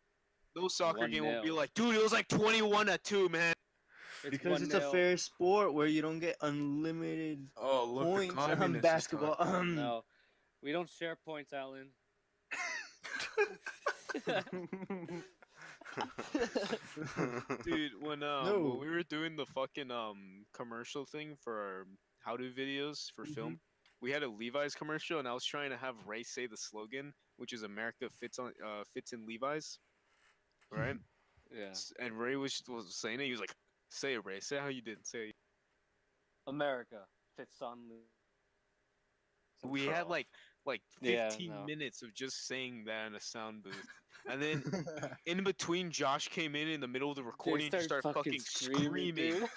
C: No soccer game will be
F: 1-0.
C: like, dude, it was like 21-2, man.
F: It's
E: Because it's a
F: 1-0.
E: fair sport where you don't get unlimited
A: Oh look,
E: points
A: the
E: on
A: communist is
E: basketball.
A: talking.
F: No, we don't share points, Alan.
C: Dude, when
E: No.
C: we were doing the fucking commercial thing for our how to videos for film, we had a Levi's commercial, and I was trying to have Ray say the slogan, which is "America fits in Levi's," right?
F: Yeah.
C: And Ray was saying it. He was like, "Say it, Ray. Say how you did. Say it."
F: America fits on.
C: We had like
F: Yeah,
C: 15
F: no.
C: minutes of just saying that in a sound booth, and then in between, Josh came in the middle of the recording and just started fucking screaming.
F: dude.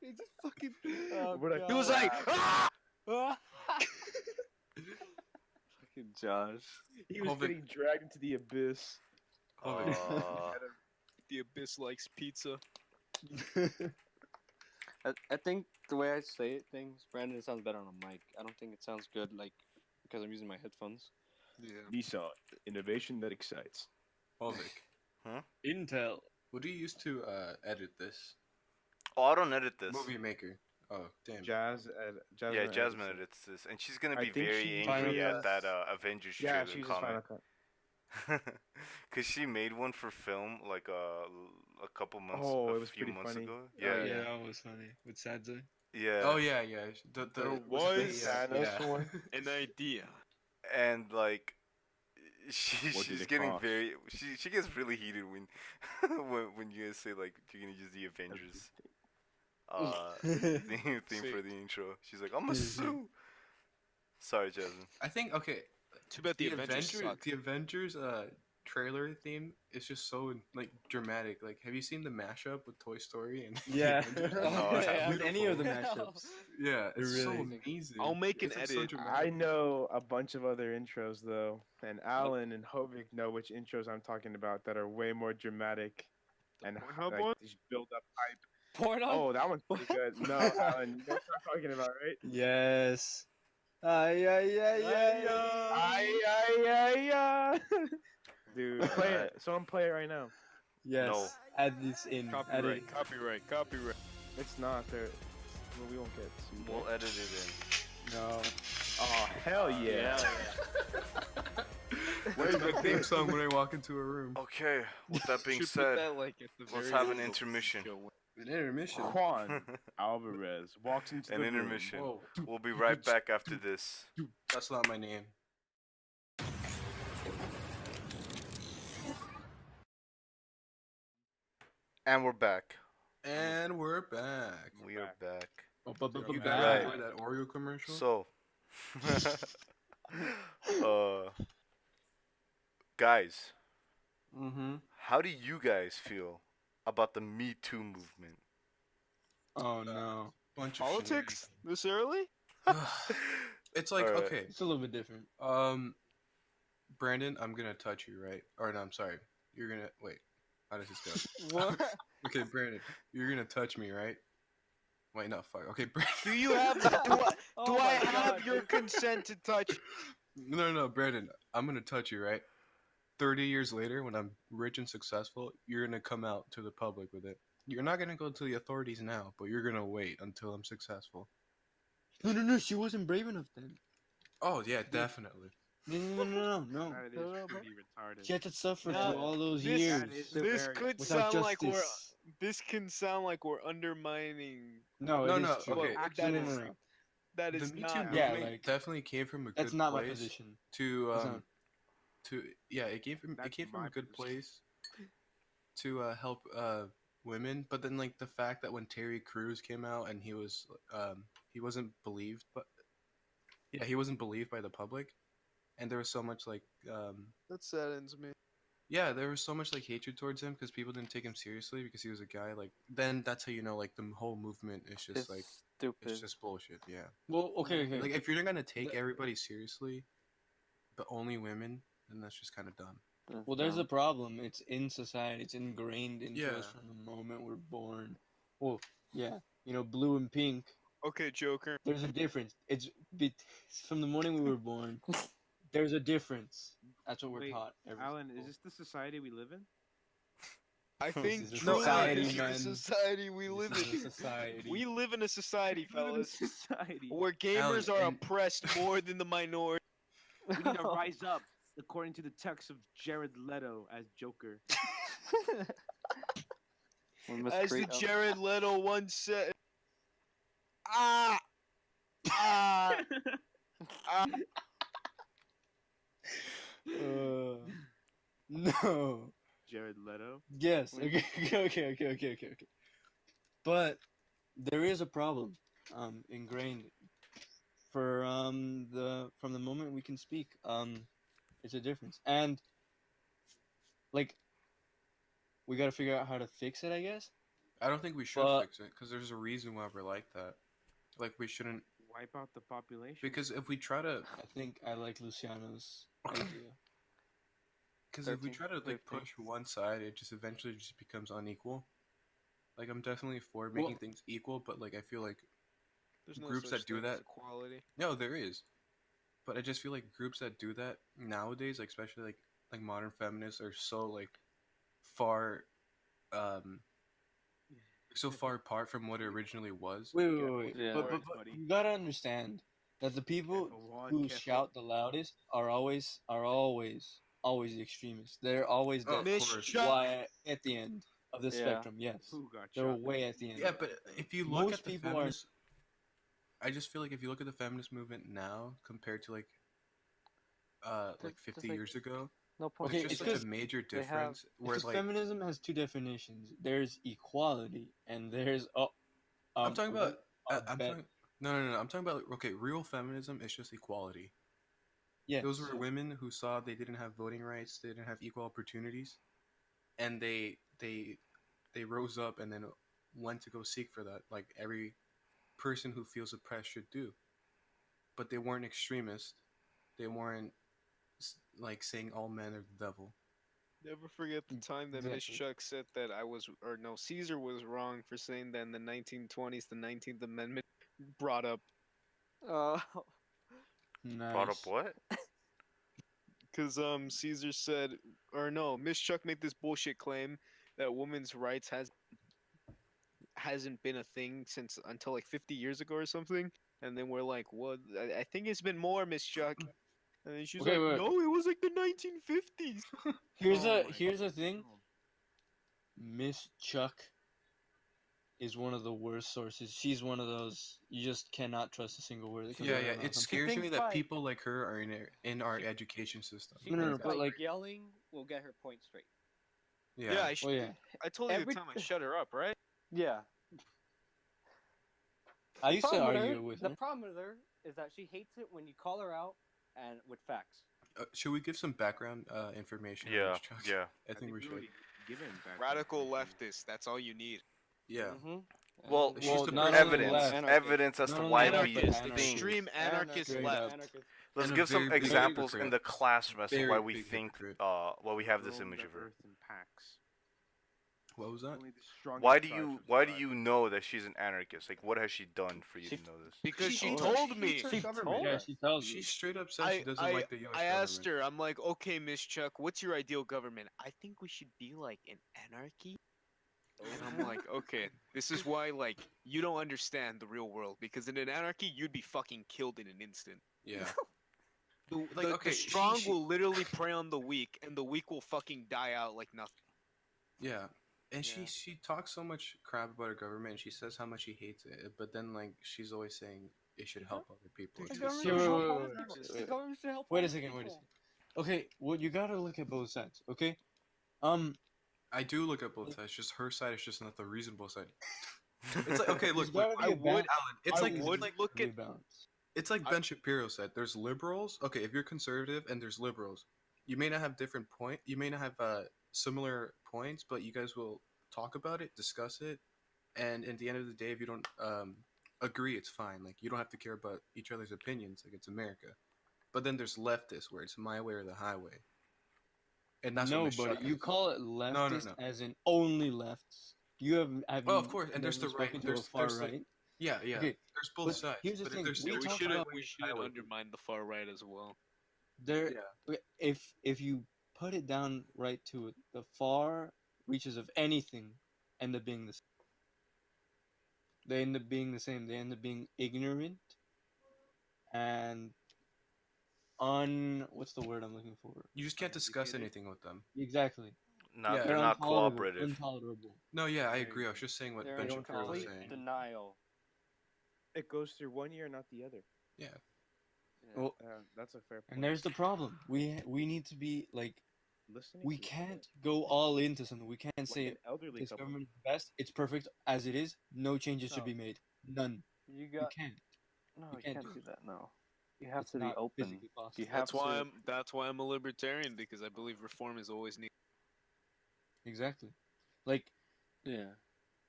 F: He just fucking. Oh,
B: What a
F: God.
C: He was like, "Ah!"
F: Fucking Josh.
B: He was
A: Hold it.
B: getting dragged into the abyss.
C: The abyss likes pizza.
F: I think the way I say it, things, Brandon, it sounds better on a mic. I don't think it sounds good, like, because I'm using my headphones.
C: Yeah.
B: Nissan, innovation that excites.
A: Volvic,
E: Intel.
A: what do you use to edit this?
D: Oh, I don't edit this.
A: Movie Maker. Oh, damn.
B: Jasmine.
D: Yeah,
B: edits
D: Jasmine
B: it.
D: edits this, and she's gonna
B: I
D: be
B: think
D: very
B: she
D: angry
E: Final
D: at that
B: Cut.
D: Avengers
B: Yeah,
D: trailer
B: she uses
D: comment.
B: Final Cut.
D: Cause she made one for film like a couple months,
B: Oh,
D: a
B: it was
D: few
B: pretty
D: months
B: funny.
D: ago.
B: Oh,
D: Yeah,
E: Yeah, that was funny. With Sadza.
D: yeah.
A: Oh yeah. The
C: There
A: was it
C: was
B: Thanos one.
C: an idea.
D: And like,
B: What did
D: she's
B: it
D: getting
B: cost?
D: very she gets really heated when when you guys say like you're gonna use the Avengers theme
C: See.
D: for the intro. She's like, I'm a sue. Sorry, Jasmine.
A: I think okay.
C: Too bad the Avengers suck.
A: The Avengers trailer theme is just so like dramatic. Like, have you seen the mashup with Toy Story and the
E: Yeah.
A: Avengers?
D: No, I haven't.
E: With any of the
F: Beautiful.
E: mashups.
A: Yeah, it's
E: They're
A: so
E: really-
A: amazing.
C: I'll make an
A: It's, like, so
C: edit.
A: dramatic.
B: I know a bunch of other intros though, and Alan and Hovik know which intros I'm talking about that are way more dramatic and
C: Pornhub
B: like
C: one?
B: just build up hype.
F: Porno?
B: Oh, that one's pretty good. No, Alan, you know what I'm talking about, right?
E: Yes. Ay, ay, ay, ay, ay.
B: Ay. Dude, play it. Someone play it right now.
E: Yes.
D: No.
E: Add this in. Add it.
C: Copyright.
B: It's not there. Well, we won't get sued.
D: We'll edit it
E: No.
B: Oh hell yeah!
A: Where's my theme song when I walk into a room?
D: in. Okay. With that being
C: Should put
D: said,
C: that, like, at the
D: let's
C: very
D: have an
C: end of the
D: intermission.
C: show.
A: An intermission.
B: Juan Alvarez walks into
D: An
B: the
D: intermission.
B: room.
A: Whoa,
D: We'll be right back after this.
A: that's not my name.
D: And we're back.
A: And we're back.
D: We are back.
A: You
E: Back.
A: guys
D: Right.
A: enjoy that Oreo commercial?
D: So, guys,
A: Mm-hmm.
D: how do you guys feel about the Me Too movement?
E: Oh no.
A: Bunch of
C: Politics this early?
A: shenanigans. It's like
D: Alright.
A: okay.
E: It's a little bit different.
A: Brandon, I'm gonna touch you, right? Or no, I'm sorry. You're gonna wait. How does this go?
F: What?
A: Okay, Brandon, you're gonna touch me, right? Wait, no, fuck. Okay, Brandon.
C: Do you have? Do I
F: my
C: have
F: God,
C: your
F: dude.
C: consent to touch?
A: No, Brandon, I'm gonna touch you, right? 30 years later, when I'm rich and successful, you're gonna come out to the public with it. You're not gonna go to the authorities now, but you're gonna wait until I'm successful.
E: No. She wasn't brave enough then.
A: Oh yeah, definitely.
E: No.
B: That is pretty retarded.
E: She had to suffer
C: No,
E: through all those
C: this-
E: years
B: That is
C: This
B: very-
C: could
E: without
C: sound like we're.
E: justice.
C: This can sound like we're undermining.
E: No,
A: No,
E: it is
A: no,
E: true.
A: okay.
C: What
B: Actually,
C: that
E: No,
C: is.
E: no, no.
C: That
A: The
C: is
A: Me Too
C: not.
E: Yeah,
A: movement
E: like,
A: definitely came from a
E: that's
A: good
E: not my
A: place
E: position.
A: to
E: That's not.
A: yeah, it
B: That's
A: came from
B: my
A: a good
B: position.
A: place to help women, but then like the fact that when Terry Crews came out and he wasn't believed, but yeah, he wasn't believed by the public, and there was so much like
C: That saddens me.
A: yeah, there was so much like hatred towards him because people didn't take him seriously because he was a guy. Like then that's how you know like the whole movement is just
F: It's
A: like
F: stupid.
A: it's just bullshit. Yeah,
E: Well, okay, okay.
A: like if you're not gonna take
E: The-
A: everybody seriously, but only women, then that's just kind of dumb.
F: That's
E: Well, there's a
F: dumb.
E: problem. It's in society. It's ingrained into
A: Yeah.
E: us from the moment we're born. Well, yeah, blue and pink.
C: Okay, Joker.
E: There's a difference. It's from the morning we were born. There's a difference. That's what we're
B: Wait,
E: taught. Every
B: Alan, is
E: school.
B: this the society we live in?
C: I
E: This
C: think
E: is a
C: truly
E: society,
C: this is
E: man.
C: the society we
E: This
C: live
E: is a
C: in.
E: society.
C: We live in a society,
B: We live in a
C: fellas,
B: society.
C: where gamers
A: Alan,
C: are
A: and-
C: oppressed more than the minority.
B: We need to rise up, according to the text of Jared Leto as Joker.
F: We must
C: As the
F: create a-
C: Jared Leto once said, ah, ah, ah.
E: No.
B: Jared Leto.
E: Yes. Okay. Okay. But there is a problem, ingrained from the moment we can speak. It's a difference, and like we gotta figure out how to fix it, I guess.
A: I don't think we should
E: But-
A: fix it because there's a reason why we're like that. Like we shouldn't
B: Wipe out the population.
A: because if we try to
E: I think I like Luciano's idea.
A: because if we
F: 13,
A: try to like
F: 13.
A: push one side, it just eventually just becomes unequal. Like I'm definitely for
E: Well-
A: making things equal, but like I feel like
C: There's no
A: Groups
C: such
A: that do
C: thing as
A: that-
C: equality.
A: no, there is, but I just feel like groups that do that nowadays, like especially like modern feminists, are so like far, so far apart from what it originally was.
E: Wait.
F: Yeah.
E: But
B: Words, buddy.
E: you gotta understand that the people
B: Careful, Juan,
E: who
B: careful.
E: shout the loudest are always the extremists. They're always
A: Oh,
E: the
A: of course.
E: why at the end of the
F: Yeah.
E: spectrum. Yes,
B: Who got
E: they're
B: shot?
E: way at the end.
A: Yeah, but if you look
E: Most
A: at the
E: people are-
A: feminist, I just feel like if you look at the feminist movement now compared to like
F: There's
A: 50
F: like-
A: years ago,
F: No point.
E: Okay,
A: there's
E: it's
A: just like a
E: 'cause
A: major
F: they have-
A: difference where
E: Because
A: like
E: feminism has two definitions. There's equality and there's
A: I'm talking about I'm
E: bet-
A: talking no I'm talking about okay, real feminism is just equality.
E: yes.
A: Those were women who saw they didn't have voting rights, they didn't have equal opportunities, and they rose up and then went to go seek for that, like every person who feels oppressed should do. But they weren't extremists. They weren't like saying all men are the devil.
C: Never forget the time that Miss
E: Exactly.
C: Chuck said that Caesar was wrong for saying that in the 1920s the 19th Amendment brought up
E: Nice.
D: Brought up what?
C: because Caesar said Miss Chuck made this bullshit claim that women's rights hasn't been a thing since until like 50 years ago or something, and then we're like, what? I think it's been more, Miss Chuck. And then she's
E: Okay,
C: like,
E: wait.
C: no, it was like the 1950s.
E: Here's
B: Oh
E: a
B: my
E: here's the thing.
B: Oh.
E: Miss Chuck is one of the worst sources. She's one of those you just cannot trust a single word that comes
A: Yeah,
E: out of
A: yeah.
E: her mouth.
A: It scares me
F: thinks
A: that
F: like-
A: people like her are in our education system.
F: She
E: No, no,
F: thinks
E: no, but,
F: like
E: like-
F: yelling will get her point straight.
A: Yeah.
E: Well, yeah.
C: I told you
F: Every-
C: the time I shut her up, right?
F: Yeah.
E: I used to
F: Problem with
E: argue
F: her-
E: with
F: The
E: her.
F: problem with her is that she hates it when you call her out and with facts.
A: Should we give some background information? on
D: Yeah,
A: Miss Chuck?
D: yeah.
A: I think we should.
B: already given back
C: Radical
B: information.
C: leftist. That's all you need.
A: Yeah.
F: Mm-hmm.
D: Well,
A: She's
E: Well,
A: the
E: not
A: person-
E: only
D: evidence,
E: left.
F: Anarchist.
D: evidence as
E: Not
D: to
E: only
D: why
E: left,
D: we
E: but
C: Anarchist,
E: anarchist.
D: think.
C: extreme anarchist
E: Straight
C: left.
E: up.
D: Let's
A: And a
D: give some
A: very big
D: examples in
A: hypocrite.
D: the classroom as to
A: Very
D: why we
A: big
D: think
A: hypocrite.
D: why we have this
B: Roam
D: image
B: the
D: of her.
B: earth in packs.
A: What was that?
B: Only the strongest
D: Why do
B: tribes
D: you
B: will survive.
D: know that she's an anarchist? Like, what has she done for you
F: She-
D: to know this?
C: Because she
A: hates-
C: told me.
A: hates our
F: She
A: government.
F: told
E: Yeah,
F: us.
E: she tells
A: She
E: you.
A: straight up said she doesn't like the U.S.
C: I asked
A: government.
C: her, I'm like, okay, Miss Chuck, what's your ideal government? I think we should be like an anarchy. And I'm like, okay, this is why, like, you don't understand the real world. Because in an anarchy, you'd be fucking killed in an instant.
A: Yeah.
C: Like,
A: okay,
C: the strong
A: she-
C: will literally prey on the weak, and the weak will fucking die out like nothing.
A: Yeah. And
C: Yeah.
A: she talks so much crap about her government. And she says how much she hates it, but then like she's always saying they should help other people.
F: The
A: It's
F: government
A: just
F: should
E: Wait,
F: help
E: wait,
F: all
E: wait,
F: the
E: wait,
F: people.
E: wait,
F: The
E: wait.
F: government should help
E: Wait
F: all
E: a
F: the
E: second. Wait a
F: people.
E: second. Okay, well, you gotta look at both sides. Okay. Um,
A: I do look at both sides. Just her side is just not the reasonable side. It's like okay,
E: there's
A: look,
E: gotta
C: I
E: be a
C: would,
E: balance.
A: Alan. It's
E: I
A: like
C: would look at.
E: balance.
A: it's like
C: I-
A: Ben Shapiro said. There's liberals. Okay, if you're conservative and there's liberals, you may not have different point. You may not have similar points, but you guys will talk about it, discuss it, and at the end of the day, if you don't agree, it's fine. Like you don't have to care about each other's opinions. Like it's America. But then there's leftists where it's my way or the highway, and that's
E: No,
A: what
E: but
A: Michelle
E: you
A: is.
E: call it
A: No,
E: leftist
A: no.
E: as in only lefts. You have
A: Oh,
E: you
A: of course, and there's
E: never
A: the right.
E: spoken to a far right?
A: Yeah.
E: Okay,
A: There's both
E: but
A: sides.
E: here's the
A: But
E: thing,
A: there's
E: we
C: Yeah,
A: there's
C: we
E: talk
A: the
C: shouldn't.
E: about
A: highway
C: We
A: and
C: shouldn't
A: highway.
C: undermine the far right as well.
E: there.
A: Yeah.
E: If you put it down right to it, the far reaches of anything end up being the same. They end up being the same. They end up being ignorant and what's the word I'm looking for?
A: You just can't discuss
B: Uneducated.
A: anything with them.
E: Exactly.
D: Not,
A: Yeah.
D: they're
E: They're
D: not
E: intolerable.
D: cooperative.
E: Intolerable.
A: No, yeah, I
B: There you
A: agree. I
B: go.
A: was just saying what
F: They're
A: Ben
F: in
A: Shapiro was
F: complete
A: saying.
F: denial.
B: It goes through one ear, not the other.
A: Yeah.
F: Yeah.
E: Well,
B: That's a fair point.
E: and there's the problem. We need to be like
B: Listening.
E: we
B: to each
E: can't go all into something. We can't
B: other,
E: say
B: like an elderly
E: this
B: couple.
E: government is the best. It's perfect as it is. No changes should
F: No.
E: be made. None.
F: You
E: You
F: got
E: can't.
F: no.
E: you
F: You
E: can't
F: can't
E: do
F: do that. No. You have
E: It's
F: to be
E: not
F: open.
E: physically possible.
F: You have
C: That's why
F: to.
C: I'm. That's why I'm a libertarian because I believe reform is always needed.
E: Exactly. Like
F: Yeah.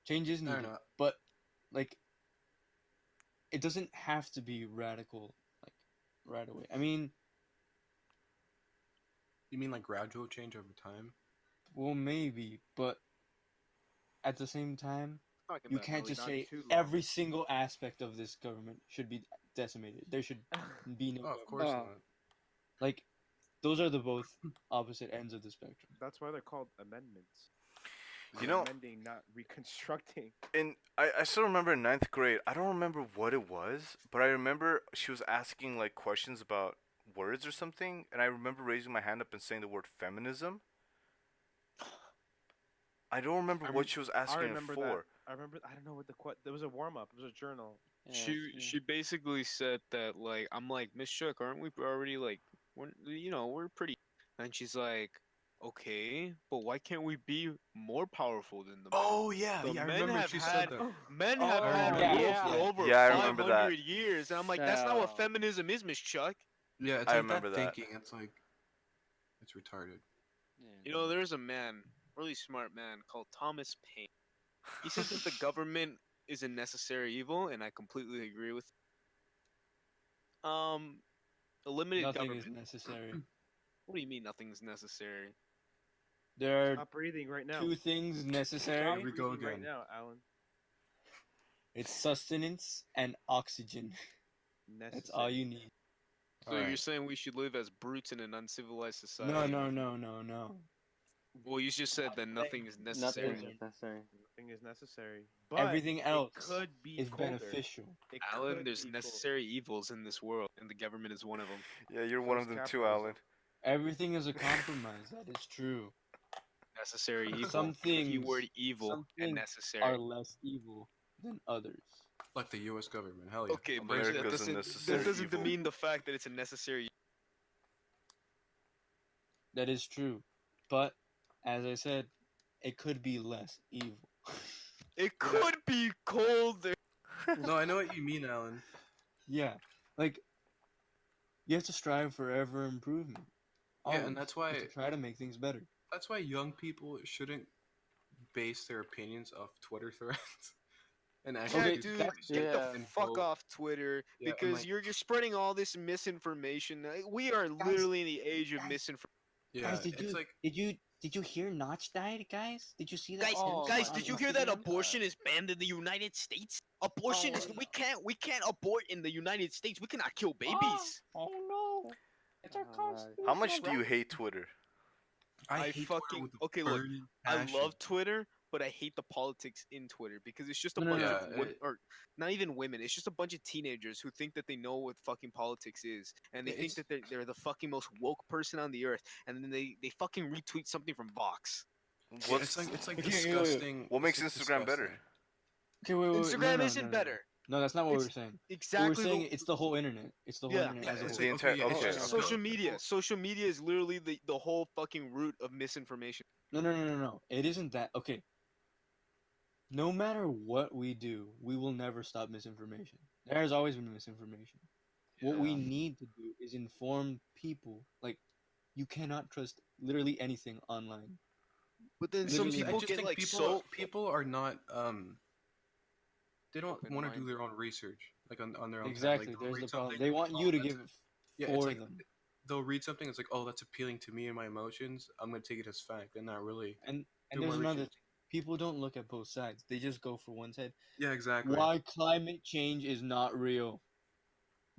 E: change is
A: I don't
E: needed,
A: know.
E: but like it doesn't have to be radical like right away. I mean,
A: You mean like gradual change over time?
E: well, maybe, but at the same time,
C: Talking
E: you
C: about
E: can't
C: really
E: just
B: not
E: say
B: too long.
E: every single aspect of this government should be decimated. There should be no
A: Oh, of
E: government.
A: course
F: Oh.
A: not.
E: Like those are the both opposite ends of the spectrum.
B: That's why they're called amendments.
D: You know,
B: Amending, not reconstructing.
D: I still remember in ninth grade. I don't remember what it was, but I remember she was asking like questions about words or something, and I remember raising my hand up and saying the word feminism. I don't remember what she was asking it
B: remember
D: for.
B: that. I remember. I don't know what there was a warm up. It was a journal.
F: Yeah,
C: She basically said that like I'm like Miss Shook, aren't we already like we're pretty, and she's like, okay, but why can't we be more powerful than the men?
A: Oh yeah,
C: The
A: yeah. I
C: men
A: remember
C: have
A: she
C: had
A: said that.
C: men
F: Oh,
C: have had
E: yeah,
C: rule
E: yeah.
C: for over
D: Yeah, I remember that.
C: 500 years, and I'm like, that's not what
F: Shut up.
C: feminism is, Miss Chuck.
A: Yeah, it's
D: I
A: like
D: remember
A: that
D: that.
A: thinking. It's like it's retarded.
C: You know, there's a man, really smart man called Thomas Paine. He says that the government is a necessary evil, and I completely agree with. A limited
E: Nothing
C: government.
E: is necessary.
C: What do you mean nothing's necessary?
E: There are
B: Stop breathing right now.
E: two things
B: Stop
E: necessary.
A: Here we go
B: breathing right
A: again.
B: now, Alan.
E: It's sustenance and oxygen. That's all
B: Necessary.
E: you need.
C: So you're
A: Alright.
C: saying we should live as brutes in an uncivilized society?
E: No.
C: Well, you just said that nothing is necessary.
F: Nothing is necessary.
B: Nothing is necessary. But
E: Everything else
B: it could be
E: is
B: colder.
E: beneficial.
B: It
C: Alan,
B: could
C: there's
B: be colder.
C: necessary evils in this world, and the government is one of them.
D: Yeah, you're one of them too, Alan.
E: Everything is a compromise. That is true.
C: Necessary evil.
E: Some things,
C: Keyword evil
E: some
C: and
E: things
C: necessary.
E: are less evil than others.
A: Like the U.S. government. Hell yeah.
C: Okay,
A: I'll
C: but
A: praise it.
D: America's a necessary
C: that doesn't
D: evil.
C: demean the fact that it's a necessary.
E: That is true. But, as I said, it could be less evil.
C: It could be colder.
A: No, I know what you mean, Alan.
E: Yeah. Like, you have to strive for ever improvement.
A: Yeah,
E: Always.
A: and that's
E: You
A: why
E: have to try to make things better.
A: young people shouldn't base their opinions off Twitter threads. And actually,
C: Yeah,
E: Okay,
C: dude,
E: that's-
C: get
F: Yeah.
C: the fuck off Twitter
A: Yeah, and,
C: because
A: like-
C: you're spreading all this misinformation. We are literally in the age of misinformation.
A: yeah,
E: Guys,
A: it's like
E: did you hear Notch died, guys? Did you see that?
C: Guys,
F: Oh
C: guys,
F: my
C: did you
F: God.
C: hear that abortion is banned in the United States? Abortion
F: Oh,
C: is
F: no.
C: we can't abort in the United States. We cannot kill babies.
E: Oh no! It's our
F: Alright.
E: constitutional
D: How much do you
E: right.
D: hate Twitter?
A: I
C: I
A: hate
C: fucking-
A: Twitter with a
C: okay, look,
A: burning
C: I
A: passion.
C: love Twitter, but I hate the politics in Twitter because it's just a
E: No, no,
C: bunch
A: no.
C: of
A: Yeah,
C: women, or not even women. It's just a bunch of teenagers who think that they know what fucking politics is, and they
A: Yeah,
C: think that they're the fucking most woke person on the earth, and then they fucking retweet something from Vox.
A: Yeah, it's like
E: Okay, wait.
A: disgusting.
D: What makes
A: it's
D: Instagram better?
A: disgusting.
E: Okay, wait.
C: Instagram
E: no,
C: isn't
E: no.
C: better.
E: No, that's not what
C: It's
E: we're saying.
C: exactly
E: We're saying
C: the
E: it's the whole internet. It's the whole
C: Yeah.
E: internet
A: Yeah,
E: as a
A: it's
E: whole.
D: The
A: like okay,
D: entire
A: yeah,
D: okay,
A: it's just
D: okay.
C: social media. Social media is literally the whole fucking root of misinformation.
E: No. It isn't that. Okay. No matter what we do, we will never stop misinformation. There has always been misinformation. What we
F: Yeah.
E: need to do is inform people. Like, you cannot trust literally anything online.
C: But then
A: It's
C: some
A: just,
E: Literally,
A: I
C: people
A: just
C: get
A: think
C: like
A: people
C: so
A: people are not they don't
C: open
A: want to do
C: minded.
A: their own research like on their own time. Like
E: exactly.
A: they'll
E: There's
A: read
E: the problem.
A: something
E: They
A: and like,
E: want
A: oh,
E: you to
A: that's
E: give
A: yeah, it's
E: for
A: like
E: them,
A: they'll read something. It's like, oh, that's appealing to me and my emotions. I'm gonna take it as fact and not really
E: and
A: do more
E: there's another
A: research.
E: thing. People don't look at both sides. They just go for one side.
A: Yeah, exactly.
E: Why climate change is not real?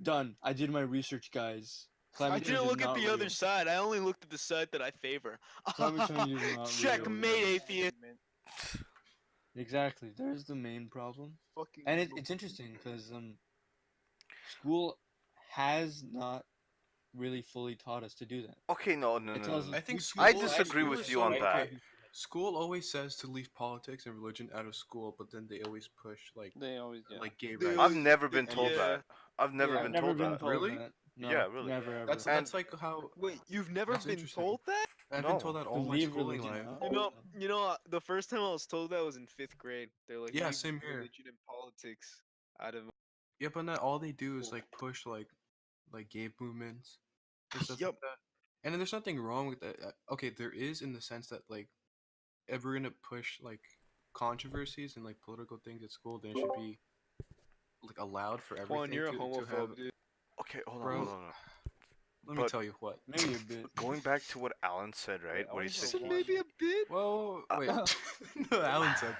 E: Done. I did my research, guys.
C: I
E: Climate change
C: didn't
E: is
C: look at
E: not
C: the other
E: real.
C: side. I only looked at the side that I favor.
E: Climate change is not real,
C: Checkmate,
E: guys.
C: atheist.
E: Exactly. There's the main problem.
C: Fucking.
E: And it's interesting because school has not really fully taught us to do that.
D: Okay, no.
E: It tells us
A: I think
E: you
A: school,
D: I
E: choose
D: disagree
A: school
E: everything,
D: with
A: is
D: you
A: so
D: on
E: right?
D: that.
A: okay. School always says to leave politics and religion out of school, but then they always push
F: They always
A: gay
C: They
A: rights.
D: I've
C: always-
D: never been
C: they-
D: told
C: yeah.
D: that. I've never
C: Yeah.
E: I've
D: been
E: never
D: told
E: been
D: that.
E: told
A: Really?
E: that. No,
D: Yeah, really.
E: never ever.
A: That's
D: And
A: that's like how
C: Wait, you've never
A: that's
C: been
A: interesting.
C: told that?
A: I've been
D: No.
A: told that
E: To
A: all my
E: leave
A: schooling
E: religion
A: life.
E: out. No.
C: The first time I was told that was in 5th grade. They're like,
A: Yeah,
C: leave
A: same here.
C: religion and politics out of
A: Yeah, but not all they do is
C: school.
A: like push like gay movements and stuff
C: Yup.
A: like that. And then there's nothing wrong with that. Okay, there is in the sense that like if we're gonna push like controversies and like political things at school, then it should be like allowed for
C: Juan,
A: everything
C: you're a
A: to have.
C: homophobe, dude.
D: Okay, hold on,
A: Bro,
D: hold on.
A: let me
D: But-
A: tell you what.
E: Maybe a bit.
D: Going back to what Alan said, right? Where he
B: Alan's
D: said
B: a
D: he,
C: Maybe a bit.
A: Whoa, wait. No, Alan said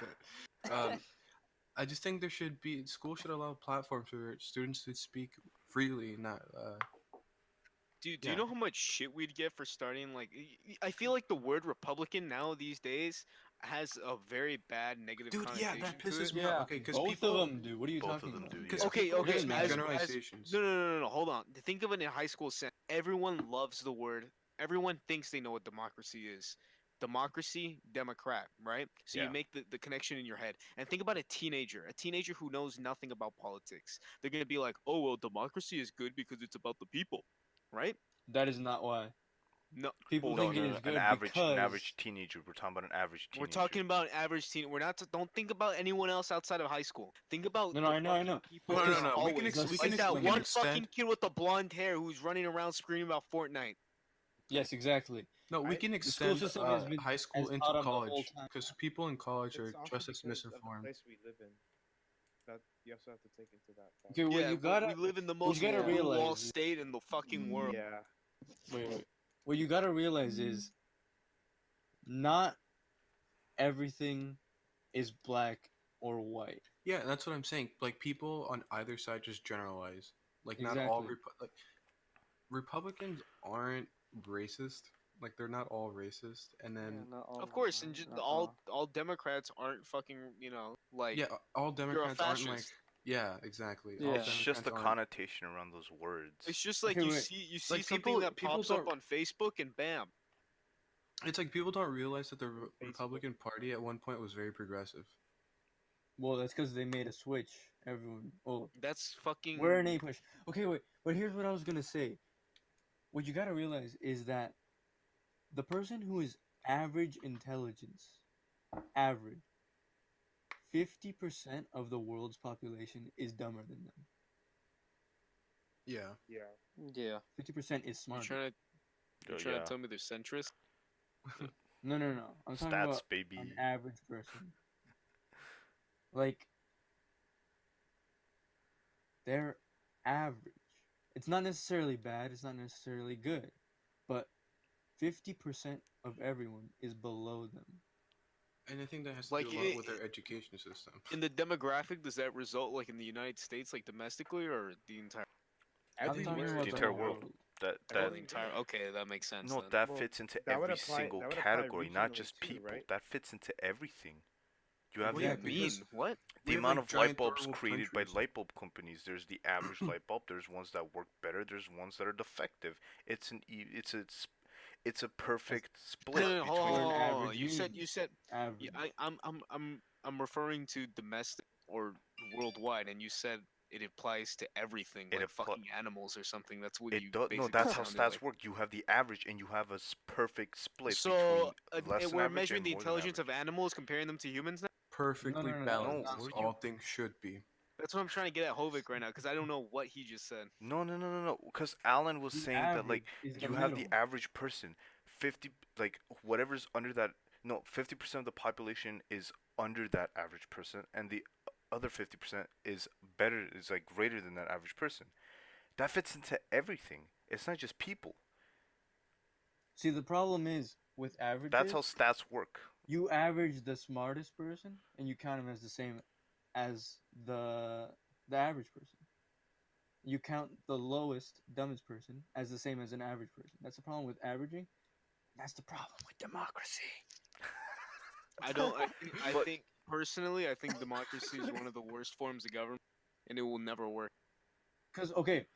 A: that. I just think there should be school should allow platforms for students to speak freely, not
C: Dude, do
A: Yeah.
C: you know how much shit we'd get for starting? Like, I feel like the word Republican now these days has a very bad negative
A: Dude, yeah,
C: connotation
A: that
C: to
A: pisses
C: it.
A: me off. Okay, because
E: Both
A: people
E: of them do. What are you
D: Both of
E: talking
D: them
E: about?
D: do,
A: Because
D: yeah.
C: Okay,
A: people
C: okay.
E: doesn't
A: make
E: matter.
A: generalizations.
C: No. Hold on. Think of it in a high school sense. Everyone loves the word. Everyone thinks they know what democracy is. Democracy, Democrat, right? So
D: Yeah.
C: you make the connection in your head. And think about a teenager who knows nothing about politics. They're going to be like, oh, well, democracy is good because it's about the people, right?
E: That is not why.
C: No.
E: People
D: No,
E: think
D: no,
E: it
D: no.
E: is good
D: An average
E: because
D: teenager. We're talking about an average
C: We're
D: teenager.
C: talking about average teen. We're not. Don't think about anyone else outside of high school. Think about
E: No,
C: the
E: I know.
C: fucking people
A: No,
C: in
A: no,
C: the
A: no. We can
C: hallways.
A: ex- we
C: Like
A: can
C: that
A: we can
C: one
A: extend.
C: fucking kid with the blonde hair who's running around screaming about Fortnite.
E: yes, exactly.
A: No, we
B: I-
A: can
E: The school
A: extend
E: system has been
A: high school
E: has
A: into
E: taught them the whole
A: college
E: time.
A: because people in college are
B: It's also
A: just as
B: because of the
A: misinformed.
B: place we live in. That you also have to take into that fact.
E: Okay, what
C: Yeah,
E: you gotta
C: we live in the
E: what
C: most
E: you gotta
C: blue wall
E: realize is,
C: state in the fucking world.
B: Yeah.
E: wait. What you gotta realize is not everything is black or white.
A: Yeah, that's what I'm saying. Like people on either side just generalize. Like not all
E: Exactly.
A: like Republicans aren't racist. Like they're not all racist. And then
C: Of course, and just all Democrats aren't fucking like
A: yeah, all Democrats aren't like
C: fascist.
A: yeah, exactly.
E: Yeah.
A: All
D: It's just the
A: Democrats aren't.
D: connotation around those words.
C: It's just like
E: Okay,
C: you
E: wait.
C: see
A: Like,
C: something
A: people-
C: that
A: people
C: pops up
A: don't-
C: on Facebook and bam.
A: It's like people don't realize that the
B: Facebook.
A: Republican Party at one point was very progressive.
E: Well, that's because they made a switch. Everyone. Oh,
C: That's fucking.
E: we're an A push. Okay, wait. But here's what I was gonna say. What you gotta realize is that the person who is average intelligence, average, 50% of the world's population is dumber than them.
A: Yeah.
B: Yeah.
F: Yeah.
E: 50% is
C: You
E: smarter.
C: trying to
D: Oh,
C: trying
D: yeah.
C: to tell me they're centrist?
E: No. I'm talking
D: Stats,
E: about
D: baby.
E: an average person. Like, they're average. It's not necessarily bad, it's not necessarily good, but 50% of everyone is below them.
A: And I think that has to
C: Like,
A: do a lot with their education system.
C: In the demographic, does that result like in the United States, like domestically, or the entire?
E: I'm
B: Everywhere.
E: talking about
D: The entire
E: whole
D: world. That
C: Oh,
D: that
C: the entire. Okay, that makes sense.
D: no,
C: then.
D: that
B: Well,
D: fits into
B: that would
D: every
B: apply-
D: single
B: that would apply
D: category, not
B: regionally
D: just
B: too,
D: people.
B: right?
D: That fits into everything. You have
C: What do you
E: Exactly.
C: mean?
A: Because
C: What?
D: the
A: we have,
D: amount
A: like,
D: of light
A: giant
D: bulbs
A: third world
D: created by
A: countries.
D: light bulb companies. There's the average light bulb. There's ones that work better. There's ones that are defective. It's a perfect split
C: No,
D: between.
E: We're an
C: hold on.
E: average
C: You said
E: mean.
C: Yeah,
E: Average.
C: I'm referring to domestic. or worldwide, and you said it applies to everything,
D: It
C: like
D: appli-
C: fucking animals or something. That's what you
D: It does. No,
C: basically
D: that's how
C: sounded
D: stats
C: like.
D: work. You have the average, and you have a perfect split
C: So
D: between less than
C: we're
D: average
C: measuring
D: and
C: the
D: more than
C: intelligence of
D: average.
C: animals, comparing them to humans now.
A: Perfectly
E: no,
D: No,
A: balanced,
E: not
A: as
D: where you?
A: all things should be.
C: That's what I'm trying to get at Hovik right now, because I don't know what he just said.
D: No. Because Alan was
E: the
D: saying that like
E: average is the
D: you have the
E: middle.
D: average person, 50 like whatever's under that. No, 50% of the population is under that average person, and the other 50% is better, is like greater than that average person. That fits into everything. It's not just people.
E: See, the problem is with
D: That's how
E: averages,
D: stats work.
E: you average the smartest person and you count him as the same as the average person. You count the lowest, dumbest person as the same as an average person. That's the problem with averaging. That's the problem with democracy.
C: I don't. I
D: But
C: think personally, I think democracy is one of the worst forms of government, and it will never work.
E: Because okay,